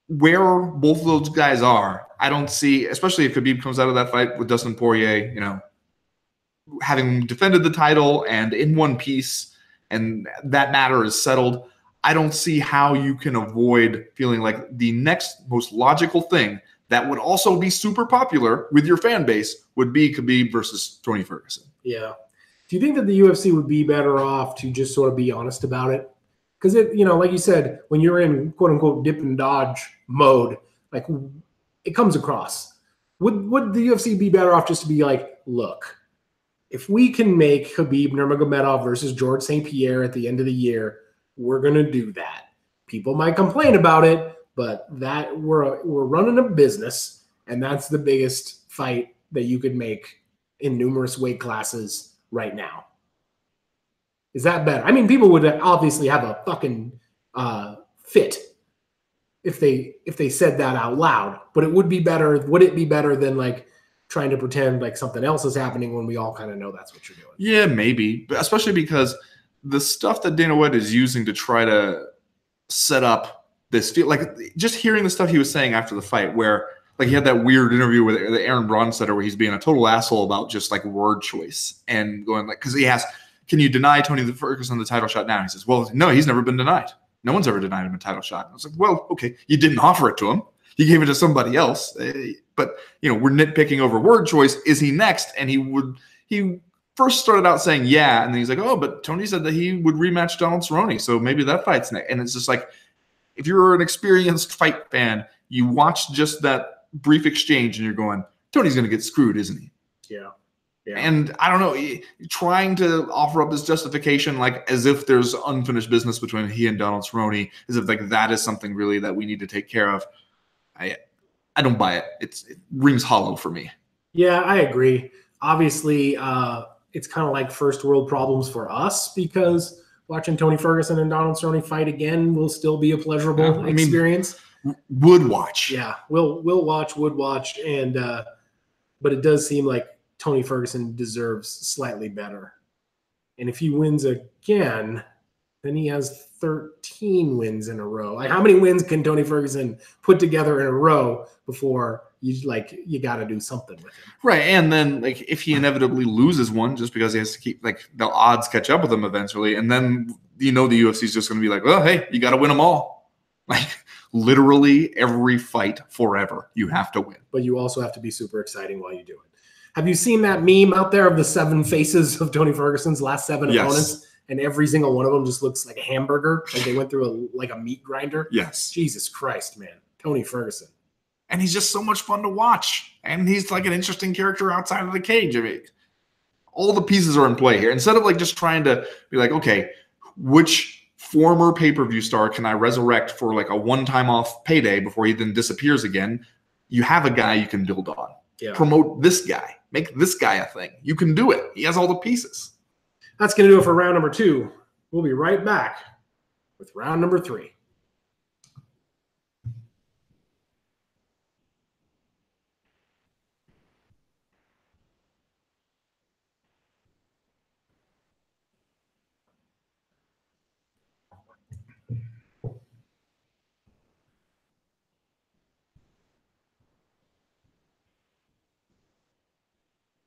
where both of those guys are, I don't see, especially if Khabib comes out of that fight with Dustin Poirier, having defended the title and in one piece, and that matter is settled, I don't see how you can avoid feeling like the next most logical thing that would also be super popular with your fan base would be Khabib versus Tony Ferguson. Yeah. Do you think that the UFC would be better off to just sort of be honest about it? Because like you said, when you're in quote unquote dip and dodge mode, like it comes across. Would the UFC be better off just to be like, look, if we can make Khabib Nurmagomedov versus George St. Pierre at the end of the year, we're gonna do that. People might complain about it, but that we're running a business, and that's the biggest fight that you could make in numerous weight classes right now. Is that better? I mean, people would obviously have a fucking fit if they said that out loud, but it would be better. Would it be better than like trying to pretend like something else is happening when we all kind of know that's what you're doing? Yeah, maybe, but especially because the stuff that Dana White is using to try to set up this feel, like just hearing the stuff he was saying after the fight, where like he had that weird interview with Aaron Bronstetter where he's being a total asshole about just like word choice and going like, because he asked, can you deny Tony Ferguson the title shot now? And he says, well, no, he's never been denied. No one's ever denied him a title shot. I was like, well, okay, you didn't offer it to him. You gave it to somebody else. But, we're nitpicking over word choice. Is he next? And he first started out saying, yeah. And then he's like, oh, but Tony said that he would rematch Donald Cerrone. So maybe that fight's next. And it's just like, if you're an experienced fight fan, you watch just that brief exchange and you're going, Tony's going to get screwed, isn't he? Yeah. Yeah. And I don't know, trying to offer up this justification, like as if there's unfinished business between he and Donald Cerrone, as if like that is something really that we need to take care of. I don't buy it. It rings hollow for me. Yeah, I agree. Obviously, it's kind of like first world problems for us because watching Tony Ferguson and Donald Cerrone fight again will still be a pleasurable experience. Would watch. Yeah, we'll watch, would watch, and but it does seem like Tony Ferguson deserves slightly better. And if he wins again, then he has 13 wins in a row. Like, how many wins can Tony Ferguson put together in a row before you got to do something with him? Right. And then like if he inevitably loses one just because he has to keep, like, the odds catch up with him eventually, and then the UFC is just going to be like, well, hey, you got to win them all. Like literally every fight forever you have to win. But you also have to be super exciting while you do it. Have you seen that meme out there of the 7 faces of Tony Ferguson's last 7 opponents? And every single one of them just looks like a hamburger. Like they went through a meat grinder. Yes. Jesus Christ, man. Tony Ferguson. And he's just so much fun to watch. And he's like an interesting character outside of the cage. I mean, all the pieces are in play here. Instead of like just trying to be like, okay, which former pay-per-view star can I resurrect for like a one-time off payday before he then disappears again? You have a guy you can build on. Yeah. Promote this guy. Make this guy a thing. You can do it. He has all the pieces. That's going to do it for round number 2. We'll be right back with round number 3.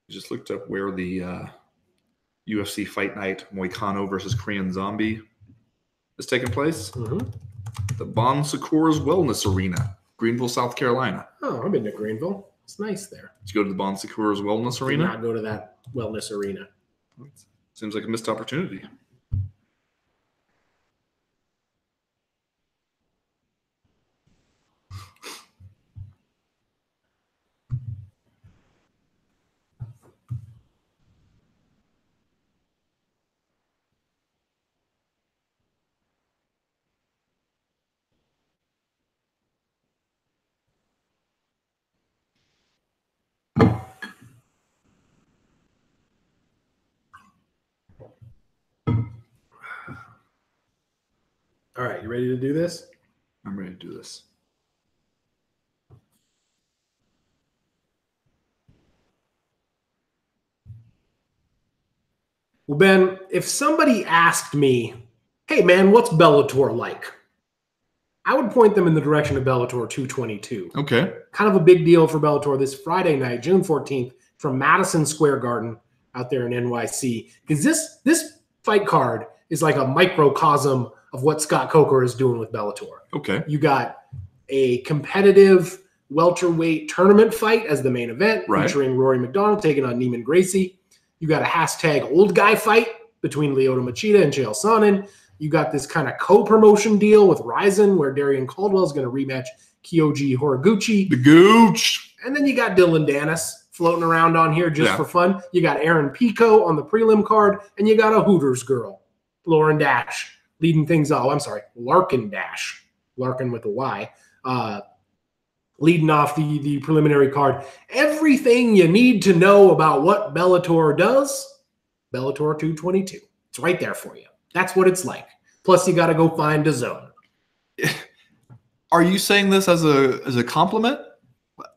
Just looked up where the UFC Fight Night Moicano versus Korean Zombie is taking place. Mm-hmm. The Bon Secours Wellness Arena, Greenville, South Carolina. Oh, I've been to Greenville. It's nice there. Did you go to the Bon Secours Wellness Arena? Did not go to that wellness arena. Seems like a missed opportunity. All right, you ready to do this? I'm ready to do this. Well, Ben, if somebody asked me, hey, man, what's Bellator like? I would point them in the direction of Bellator 222. Okay. Kind of a big deal for Bellator this Friday night, June 14th, from Madison Square Garden out there in NYC. Because this fight card is like a microcosm of what Scott Coker is doing with Bellator. Okay. You got a competitive welterweight tournament fight as the main event, featuring Rory McDonald taking on Neiman Gracie. You got a hashtag old guy fight between Lyoto Machida and Chael Sonnen. You got this kind of co-promotion deal with Ryzen where Darian Caldwell is going to rematch Kyoji Horiguchi. The Gooch. And then you got Dylan Dennis floating around on here just for fun. You got Aaron Pico on the prelim card, and you got a Hooters girl, Lauren Dash, leading things off. I'm sorry, Larkin Dash. Larkin with a Y. Leading off the preliminary card. Everything you need to know about what Bellator does, Bellator 222. It's right there for you. That's what it's like. Plus, you got to go find a zone. Are you saying this as a compliment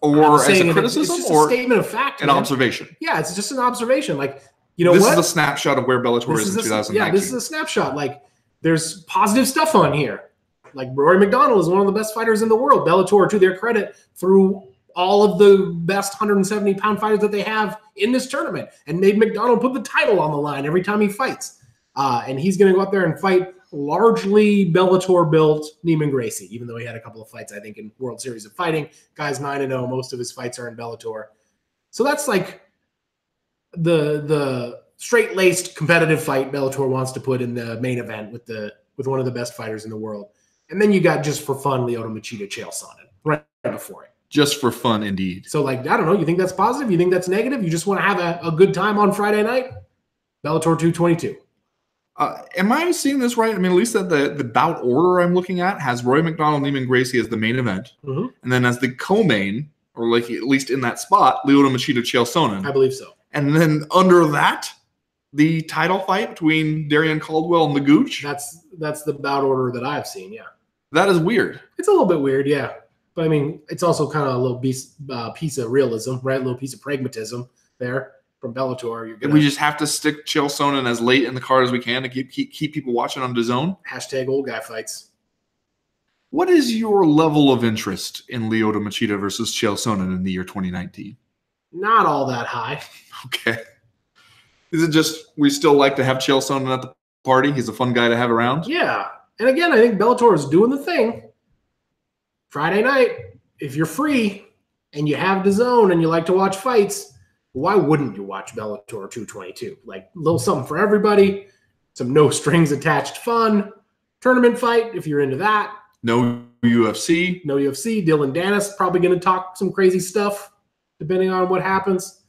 or as a criticism it's or a statement of fact? An observation? Yeah, it's just an observation. Like, you know, this is a snapshot of where Bellator is in 2019. Yeah, this is a snapshot. Like, there's positive stuff on here. Like, Rory McDonald is one of the best fighters in the world. Bellator, to their credit, threw all of the best 170-pound fighters that they have in this tournament and made McDonald put the title on the line every time he fights. And he's going to go out there and fight largely Bellator-built Neiman Gracie, even though he had a couple of fights, I think, in World Series of Fighting. Guy's 9-0. Most of his fights are in Bellator. So that's like the straight-laced competitive fight Bellator wants to put in the main event with one of the best fighters in the world. And then you got, just for fun, Lyoto Machida, Chael Sonnen right before it. Just for fun, indeed. So, like, I don't know. You think that's positive? You think that's negative? You just want to have a good time on Friday night? Bellator 222. Am I seeing this right? I mean, at least that the bout order I'm looking at has Roy McDonald, Neiman Gracie as the main event. Mm-hmm. And then as the co-main, or like at least in that spot, Lyoto Machida, Chael Sonnen. I believe so. And then under that, the title fight between Darian Caldwell and the Gooch. That's the bout order that I've seen, yeah. That is weird. It's a little bit weird, yeah. But, I mean, it's also kind of a little piece of realism, right? A little piece of pragmatism there from Bellator. We just have to stick Chael Sonnen as late in the card as we can to keep people watching on DAZN. Hashtag old guy fights. What is your level of interest in Lyoto Machida versus Chael Sonnen in the year 2019? Not all that high. Okay. Is it just we still like to have Chael Sonnen at the party? He's a fun guy to have around? Yeah. And again, I think Bellator is doing the thing. Friday night, if you're free and you have DAZN and you like to watch fights, why wouldn't you watch Bellator 222? Like, a little something for everybody, some no strings attached fun, tournament fight if you're into that. No UFC. No UFC. Dylan Dennis probably going to talk some crazy stuff depending on what happens.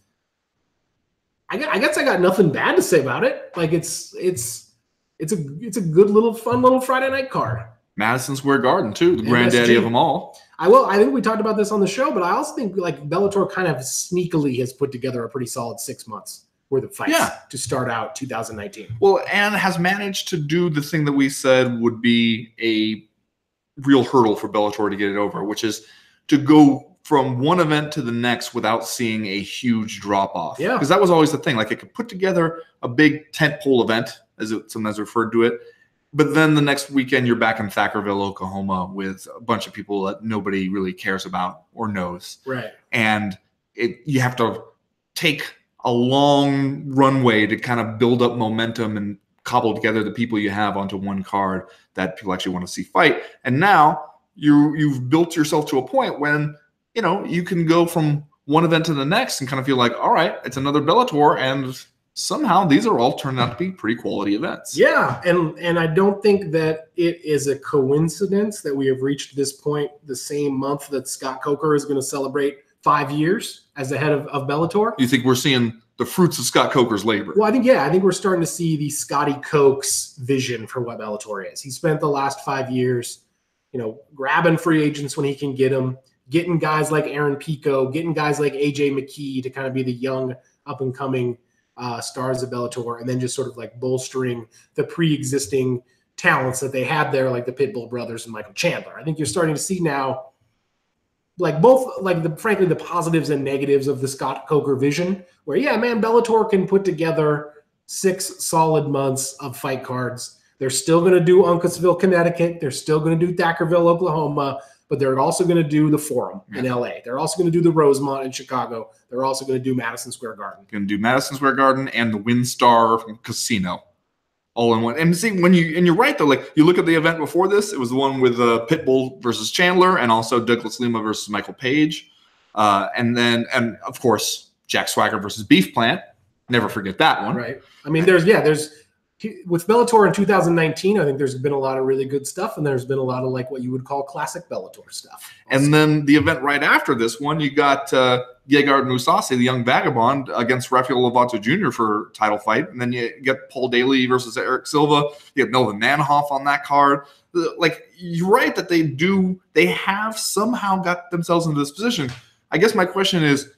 I guess I got nothing bad to say about it. Like, it's a good little fun little Friday night card. Madison Square Garden too, the granddaddy of them all. I think we talked about this on the show, but I also think like Bellator kind of sneakily has put together a pretty solid 6 months worth of fights to start out 2019. Well, and has managed to do the thing that we said would be a real hurdle for Bellator to get it over, which is to go from one event to the next without seeing a huge drop off. Yeah. Because that was always the thing. Like, it could put together a big tentpole event, as it sometimes referred to it. But then the next weekend, you're back in Thackerville, Oklahoma, with a bunch of people that nobody really cares about or knows. Right. And you have to take a long runway to kind of build up momentum and cobble together the people you have onto one card that people actually want to see fight. And now you've built yourself to a point when, you can go from one event to the next and kind of feel like, all right, it's another Bellator, and somehow these are all turned out to be pretty quality events. Yeah, and I don't think that it is a coincidence that we have reached this point the same month that Scott Coker is going to celebrate 5 years as the head of Bellator. You think we're seeing the fruits of Scott Coker's labor? Well, I think we're starting to see the Scotty Cokes vision for what Bellator is. He spent the last 5 years, grabbing free agents when he can get them, getting guys like Aaron Pico, getting guys like AJ McKee to kind of be the young up-and-coming stars of Bellator, and then just sort of like bolstering the pre-existing talents that they had there, like the Pitbull brothers and Michael Chandler. I think you're starting to see now, like both, like frankly, the positives and negatives of the Scott Coker vision, where, yeah, man, Bellator can put together 6 solid months of fight cards. They're still going to do Uncasville, Connecticut. They're still going to do Thackerville, Oklahoma, but they're also going to do the Forum in LA. They're also going to do the Rosemont in Chicago. They're also going to do Madison Square Garden. Going to do Madison Square Garden and the WinStar Casino. All in one. And see, you're right though, like you look at the event before this, it was the one with Pitbull versus Chandler and also Douglas Lima versus Michael Page. And of course, Jack Swagger versus Beef Plant. Never forget that one. Right. I mean, there's with Bellator in 2019, I think there's been a lot of really good stuff, and there's been a lot of like what you would call classic Bellator stuff. Also. And then the event right after this one, you got Gegard Mousasi, the young vagabond, against Rafael Lovato Jr. for title fight. And then you get Paul Daly versus Eric Silva. You get Melvin Manhoff on that card. Like, you're right that they have somehow got themselves into this position. I guess my question is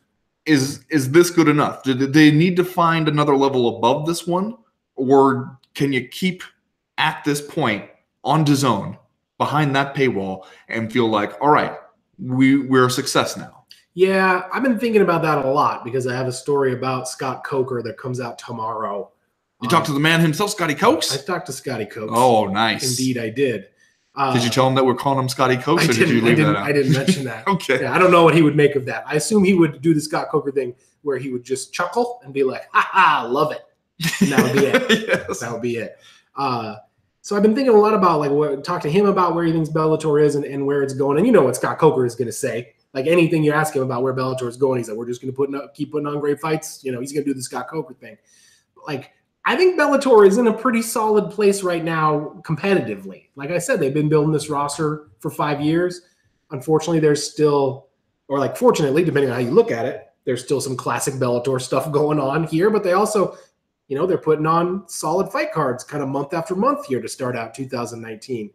this good enough? Do they need to find another level above this one? Or can you keep at this point on DAZN behind that paywall and feel like, all right, we're a success now? Yeah, I've been thinking about that a lot because I have a story about Scott Coker that comes out tomorrow. You talked to the man himself, Scotty Cokes? I talked to Scotty Cokes. Oh, nice. Indeed, I did. Did you tell him that we're calling him Scotty Cokes, or did you leave that out? I didn't mention that. Okay. Yeah, I don't know what he would make of that. I assume he would do the Scott Coker thing where he would just chuckle and be like, ha ha, love it. And that would be it. Yes. That would be it. So I've been thinking a lot about talk to him about where he thinks Bellator is and where it's going. And you know what Scott Coker is going to say. Like anything you ask him about where Bellator is going, he's like, we're just going to keep putting on great fights. You know, he's going to do the Scott Coker thing. Like, I think Bellator is in a pretty solid place right now competitively. Like I said, they've been building this roster for 5 years. Unfortunately, there's still, or like fortunately, depending on how you look at it, there's still some classic Bellator stuff going on here, but they also, you know, they're putting on solid fight cards kind of month after month here to start out 2019.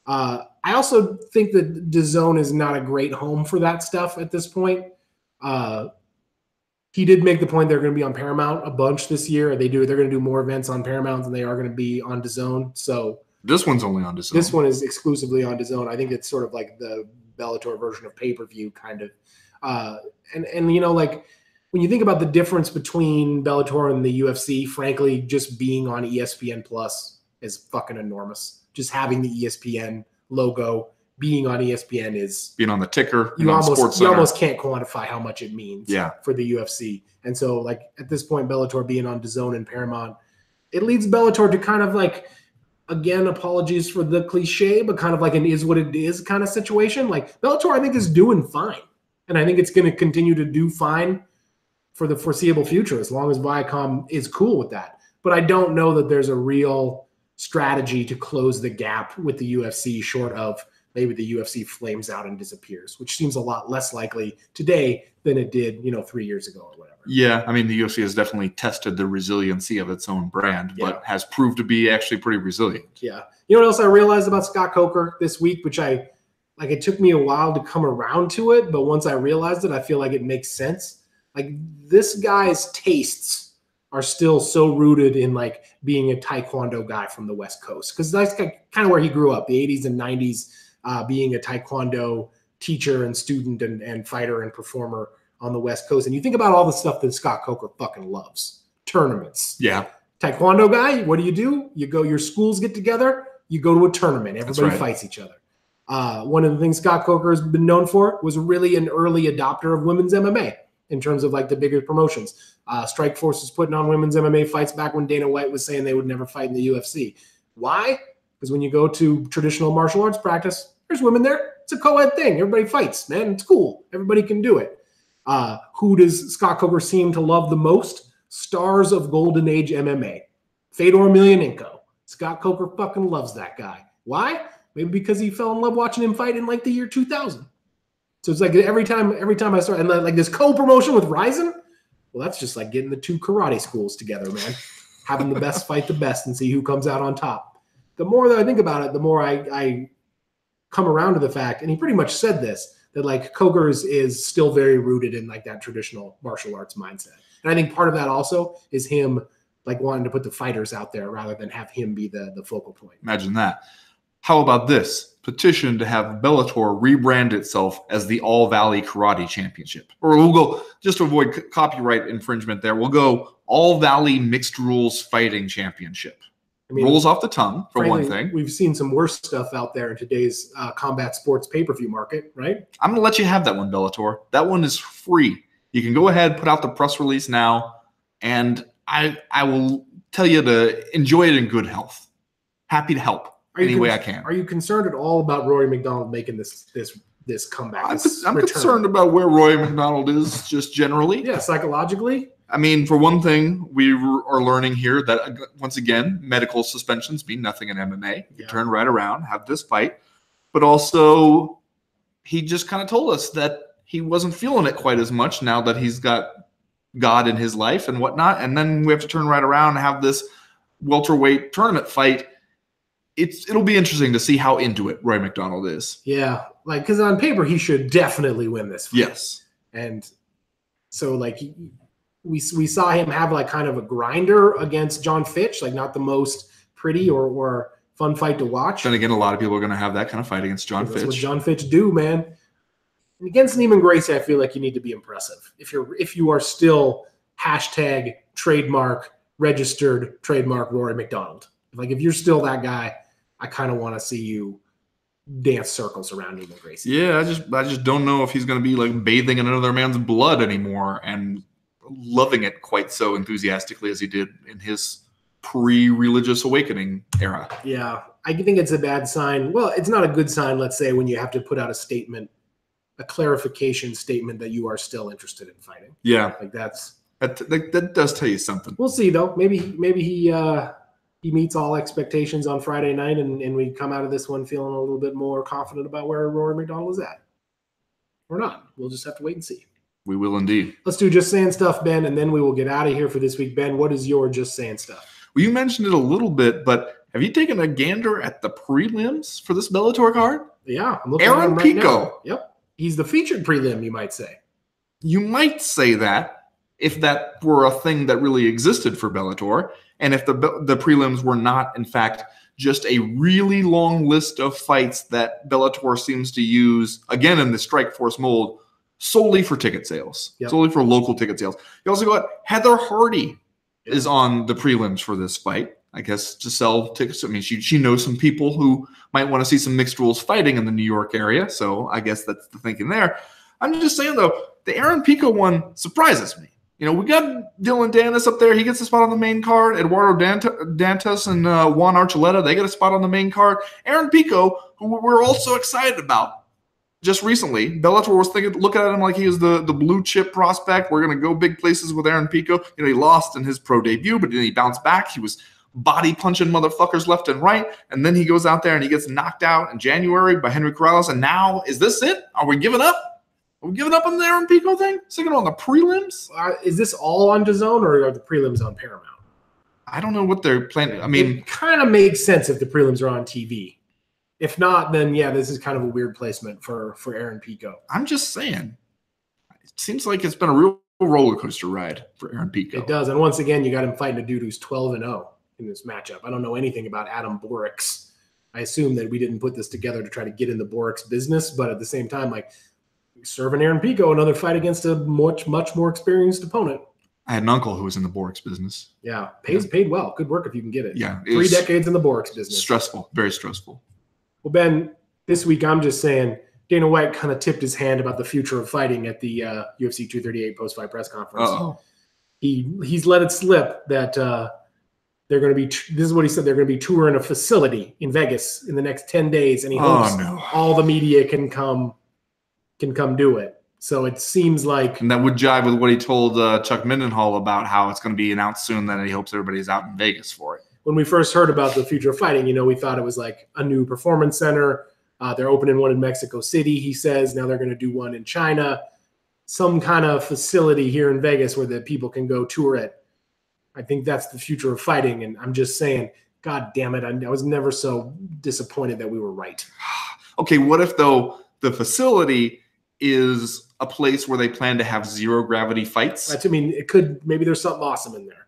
I also think that DAZN is not a great home for that stuff at this point. He did make the point they're going to be on Paramount a bunch this year. They're going to do more events on Paramount than they are going to be on DAZN. So this one's only on DAZN. This one is exclusively on DAZN. I think it's sort of like the Bellator version of pay-per-view kind of. And you know, like when you think about the difference between Bellator and the UFC, frankly, just being on ESPN Plus is fucking enormous. Just having the ESPN logo, being on ESPN is being on the ticker. You almost can't quantify how much it means for the UFC. And so, like at this point, Bellator being on DAZN and Paramount, it leads Bellator to kind of like, again, apologies for the cliche, but kind of like an is what it is kind of situation. Like Bellator, I think, is doing fine, and I think it's going to continue to do fine for the foreseeable future as long as Viacom is cool with that. But I don't know that there's a real strategy to close the gap with the UFC, short of maybe the UFC flames out and disappears, which seems a lot less likely today than it did, 3 years ago or whatever. Yeah, I mean, the UFC has definitely tested the resiliency of its own brand, but has proved to be actually pretty resilient. Yeah. You know what else I realized about Scott Coker this week, which it took me a while to come around to it, but once I realized it, I feel like it makes sense. Like, this guy's tastes are still so rooted in like being a Taekwondo guy from the West Coast, because that's kind of where he grew up, the 80s and 90s, being a Taekwondo teacher and student and fighter and performer on the West Coast. And you think about all the stuff that Scott Coker fucking loves. Tournaments. Yeah. Taekwondo guy, what do? You go, your schools get together, you go to a tournament. Everybody fights each other. One of the things Scott Coker has been known for was really an early adopter of women's MMA in terms of like the bigger promotions. Strikeforce was putting on women's MMA fights back when Dana White was saying they would never fight in the UFC. Why? Because when you go to traditional martial arts practice, there's women there. It's a co-ed thing. Everybody fights, man. It's cool. Everybody can do it. Who does Scott Coker seem to love the most? Stars of Golden Age MMA. Fedor Emelianenko. Scott Coker fucking loves that guy. Why? Maybe because he fell in love watching him fight in like the year 2000. So it's like every time I start, and like this co-promotion with Ryzen, well, that's just like getting the two karate schools together, man. Having the best fight the best and see who comes out on top. The more that I think about it, the more I come around to the fact, and he pretty much said this, that like Coker is still very rooted in like that traditional martial arts mindset. And I think part of that also is him like wanting to put the fighters out there rather than have him be the focal point. Imagine that. How about this? Petition to have Bellator rebrand itself as the All Valley Karate Championship. Or we'll go, just to avoid copyright infringement there, we'll go All Valley Mixed Rules Fighting Championship. I mean, rolls off the tongue, for frankly, one thing. We've seen some worse stuff out there in today's combat sports pay-per-view market, right? I'm going to let you have that one, Bellator. That one is free. You can go ahead, put out the press release now, and I will tell you to enjoy it in good health. Happy to help any way I can. Are you concerned at all about Rory McDonald making this comeback? I'm concerned about where Rory McDonald is just generally. Yeah, psychologically. I mean, for one thing, we are learning here that, once again, medical suspensions mean nothing in MMA. You turn right around, have this fight. But also, he just kind of told us that he wasn't feeling it quite as much now that he's got God in his life and whatnot. And then we have to turn right around and have this welterweight tournament fight. It'll be interesting to see how into it Rory McDonald is. Yeah, like, because on paper, he should definitely win this fight. Yes. And so, like, we saw him have, like, kind of a grinder against John Fitch, like, not the most pretty or fun fight to watch. Then again, a lot of people are going to have that kind of fight against John Fitch. That's what John Fitch do, man. And against Neiman Gracie, I feel like you need to be impressive. If you are still hashtag trademark registered trademark Rory McDonald. Like, if you're still that guy, I kind of want to see you dance circles around Neiman Gracie. Yeah, I just don't know if he's going to be like bathing in another man's blood anymore and loving it quite so enthusiastically as he did in his pre-religious awakening era. Yeah, I think it's a bad sign. Well, it's not a good sign, let's say, when you have to put out a statement, a clarification statement that you are still interested in fighting. Yeah, like that does tell you something. We'll see, though. Maybe he meets all expectations on Friday night, and we come out of this one feeling a little bit more confident about where Rory McDonald is at. Or not. We'll just have to wait and see. We will indeed. Let's do Just Saying Stuff, Ben, and then we will get out of here for this week. Ben, what is your Just Saying Stuff? Well, you mentioned it a little bit, but have you taken a gander at the prelims for this Bellator card? Yeah. I'm looking Aaron at him right Pico. now. Yep. He's the featured prelim, you might say. You might say that if that were a thing that really existed for Bellator, and if the prelims were not, in fact, just a really long list of fights that Bellator seems to use, again in the Strikeforce mold, solely for ticket sales, solely for local ticket sales. You also got Heather Hardy is on the prelims for this fight, I guess, to sell tickets. I mean, she knows some people who might want to see some mixed rules fighting in the New York area, so I guess that's the thinking there. I'm just saying, though, the Aaron Pico one surprises me. You know, we got Dylan Dennis up there. He gets a spot on the main card. Eduardo Dantas and Juan Archuleta, they get a spot on the main card. Aaron Pico, who we're also excited about just recently. Bellator was looking at him like he was the blue chip prospect. We're going to go big places with Aaron Pico. You know, he lost in his pro debut, but then he bounced back. He was body punching motherfuckers left and right. And then he goes out there and he gets knocked out in January by Henry Corrales. And now, is this it? Are we giving up? Are we giving up on the Aaron Pico thing? Sticking on the prelims? Is this all on DAZN, or are the prelims on Paramount? I don't know what they're planning. I mean, it kind of makes sense if the prelims are on TV. If not, then yeah, this is kind of a weird placement for Aaron Pico. I'm just saying. It seems like it's been a real roller coaster ride for Aaron Pico. It does. And once again, you got him fighting a dude who's 12-0 in this matchup. I don't know anything about Adam Borix. I assume that we didn't put this together to try to get in the Borix business, but at the same time, like, serving Aaron Pico another fight against a much more experienced opponent. I had an uncle who was in the Borix business. Yeah, paid well. Good work if you can get it. Yeah, 3 decades in the Borix business. Stressful, very stressful. Well, Ben, this week I'm just saying Dana White kind of tipped his hand about the future of fighting at the UFC 238 post-fight press conference. Uh-oh. He's let it slip that they're going to be. This is what he said. They're going to be touring a facility in Vegas in the next 10 days, and he hopes all the media can come do it. So it seems like, and that would jive with what he told Chuck Mindenhall about how it's going to be announced soon that he hopes everybody's out in Vegas for it. When we first heard about the future of fighting, you know, we thought it was like a new performance center. They're opening one in Mexico City, he says. Now they're going to do one in China. Some kind of facility here in Vegas where the people can go tour it. I think that's the future of fighting. And I'm just saying, God damn it, I was never so disappointed that we were right. Okay, what if, though, the facility is a place where they plan to have zero gravity fights? I mean, it could, maybe there's something awesome in there.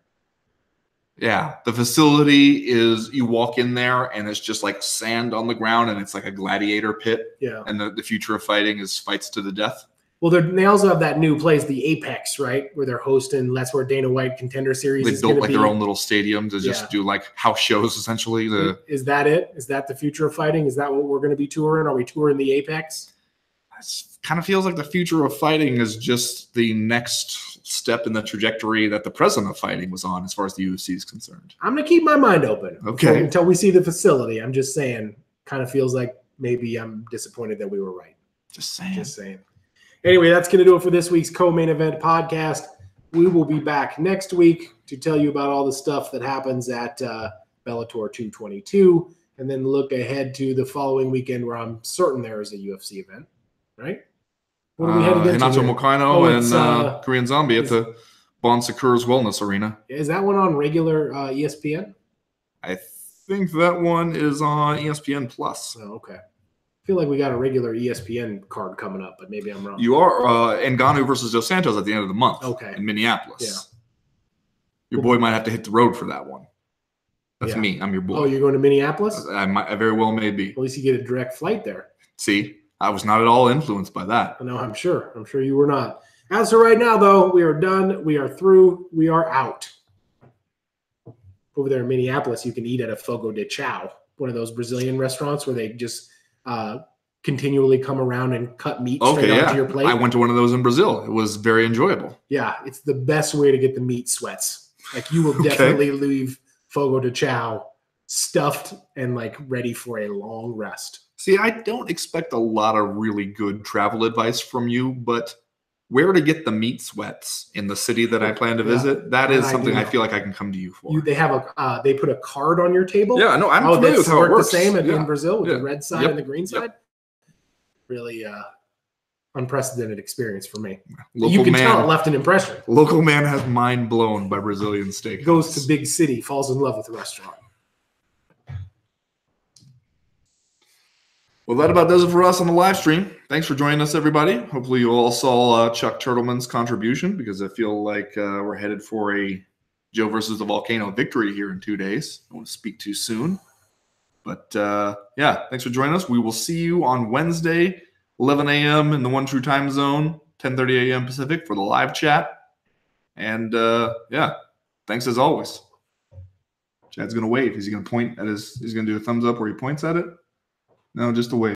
Yeah, the facility is, you walk in there and it's just like sand on the ground and it's like a gladiator pit. Yeah. And the future of fighting is fights to the death. Well, they also have that new place, the Apex, right, where they're hosting. That's where Dana White Contender Series They is going built to like be. their own little stadium to just do like house shows, essentially. Is that it? Is that the future of fighting? Is that what we're going to be touring? Are we touring the Apex? It kind of feels like the future of fighting is just the next step in the trajectory that the present of fighting was on, as far as the UFC is concerned. I'm going to keep my mind open. Okay. Until we see the facility. I'm just saying, kind of feels like maybe I'm disappointed that we were right. Just saying. Anyway, that's going to do it for this week's co-main event podcast. We will be back next week to tell you about all the stuff that happens at Bellator 222, and then look ahead to the following weekend where I'm certain there is a UFC event, right? What are we heading into? Hinacho Mokaino and Korean Zombie at the Bon Secours Wellness Arena. Is that one on regular ESPN? I think that one is on ESPN Plus. Oh, okay. I feel like we got a regular ESPN card coming up, but maybe I'm wrong. You are Ngannou versus Dos Santos at the end of the month. Okay. In Minneapolis. Yeah. Your boy might have to hit the road for that one. That's me. I'm your boy. Oh, you're going to Minneapolis? I very well may be. At least you get a direct flight there. See, I was not at all influenced by that. No, I'm sure. I'm sure you were not. As for right now, though, we are done. We are through. We are out. Over there in Minneapolis, you can eat at a Fogo de Chao, one of those Brazilian restaurants where they just continually come around and cut meat straight onto your plate. I went to one of those in Brazil. It was very enjoyable. Yeah, it's the best way to get the meat sweats. Like, you will definitely leave Fogo de Chao stuffed and like ready for a long rest. See, I don't expect a lot of really good travel advice from you, but where to get the meat sweats in the city that I plan to visit, that is something I feel like I can come to you for. They have they put a card on your table? Yeah, no, I'm familiar with how it works. The same in Brazil with the red side and the green side? Really unprecedented experience for me. You can tell it left an impression. Local man has mind blown by Brazilian steak. Goes to big city, falls in love with the restaurant. Well, that about does it for us on the live stream. Thanks for joining us, everybody. Hopefully you all saw Chuck Turtleman's contribution, because I feel like we're headed for a Joe versus the Volcano victory here in 2 days. I won't speak too soon. But, yeah, thanks for joining us. We will see you on Wednesday, 11 a.m. in the One True Time Zone, 10:30 a.m. Pacific for the live chat. And, yeah, thanks as always. Chad's going to wave. Is he going to point at he's going to do a thumbs up where he points at it? No, just a wave.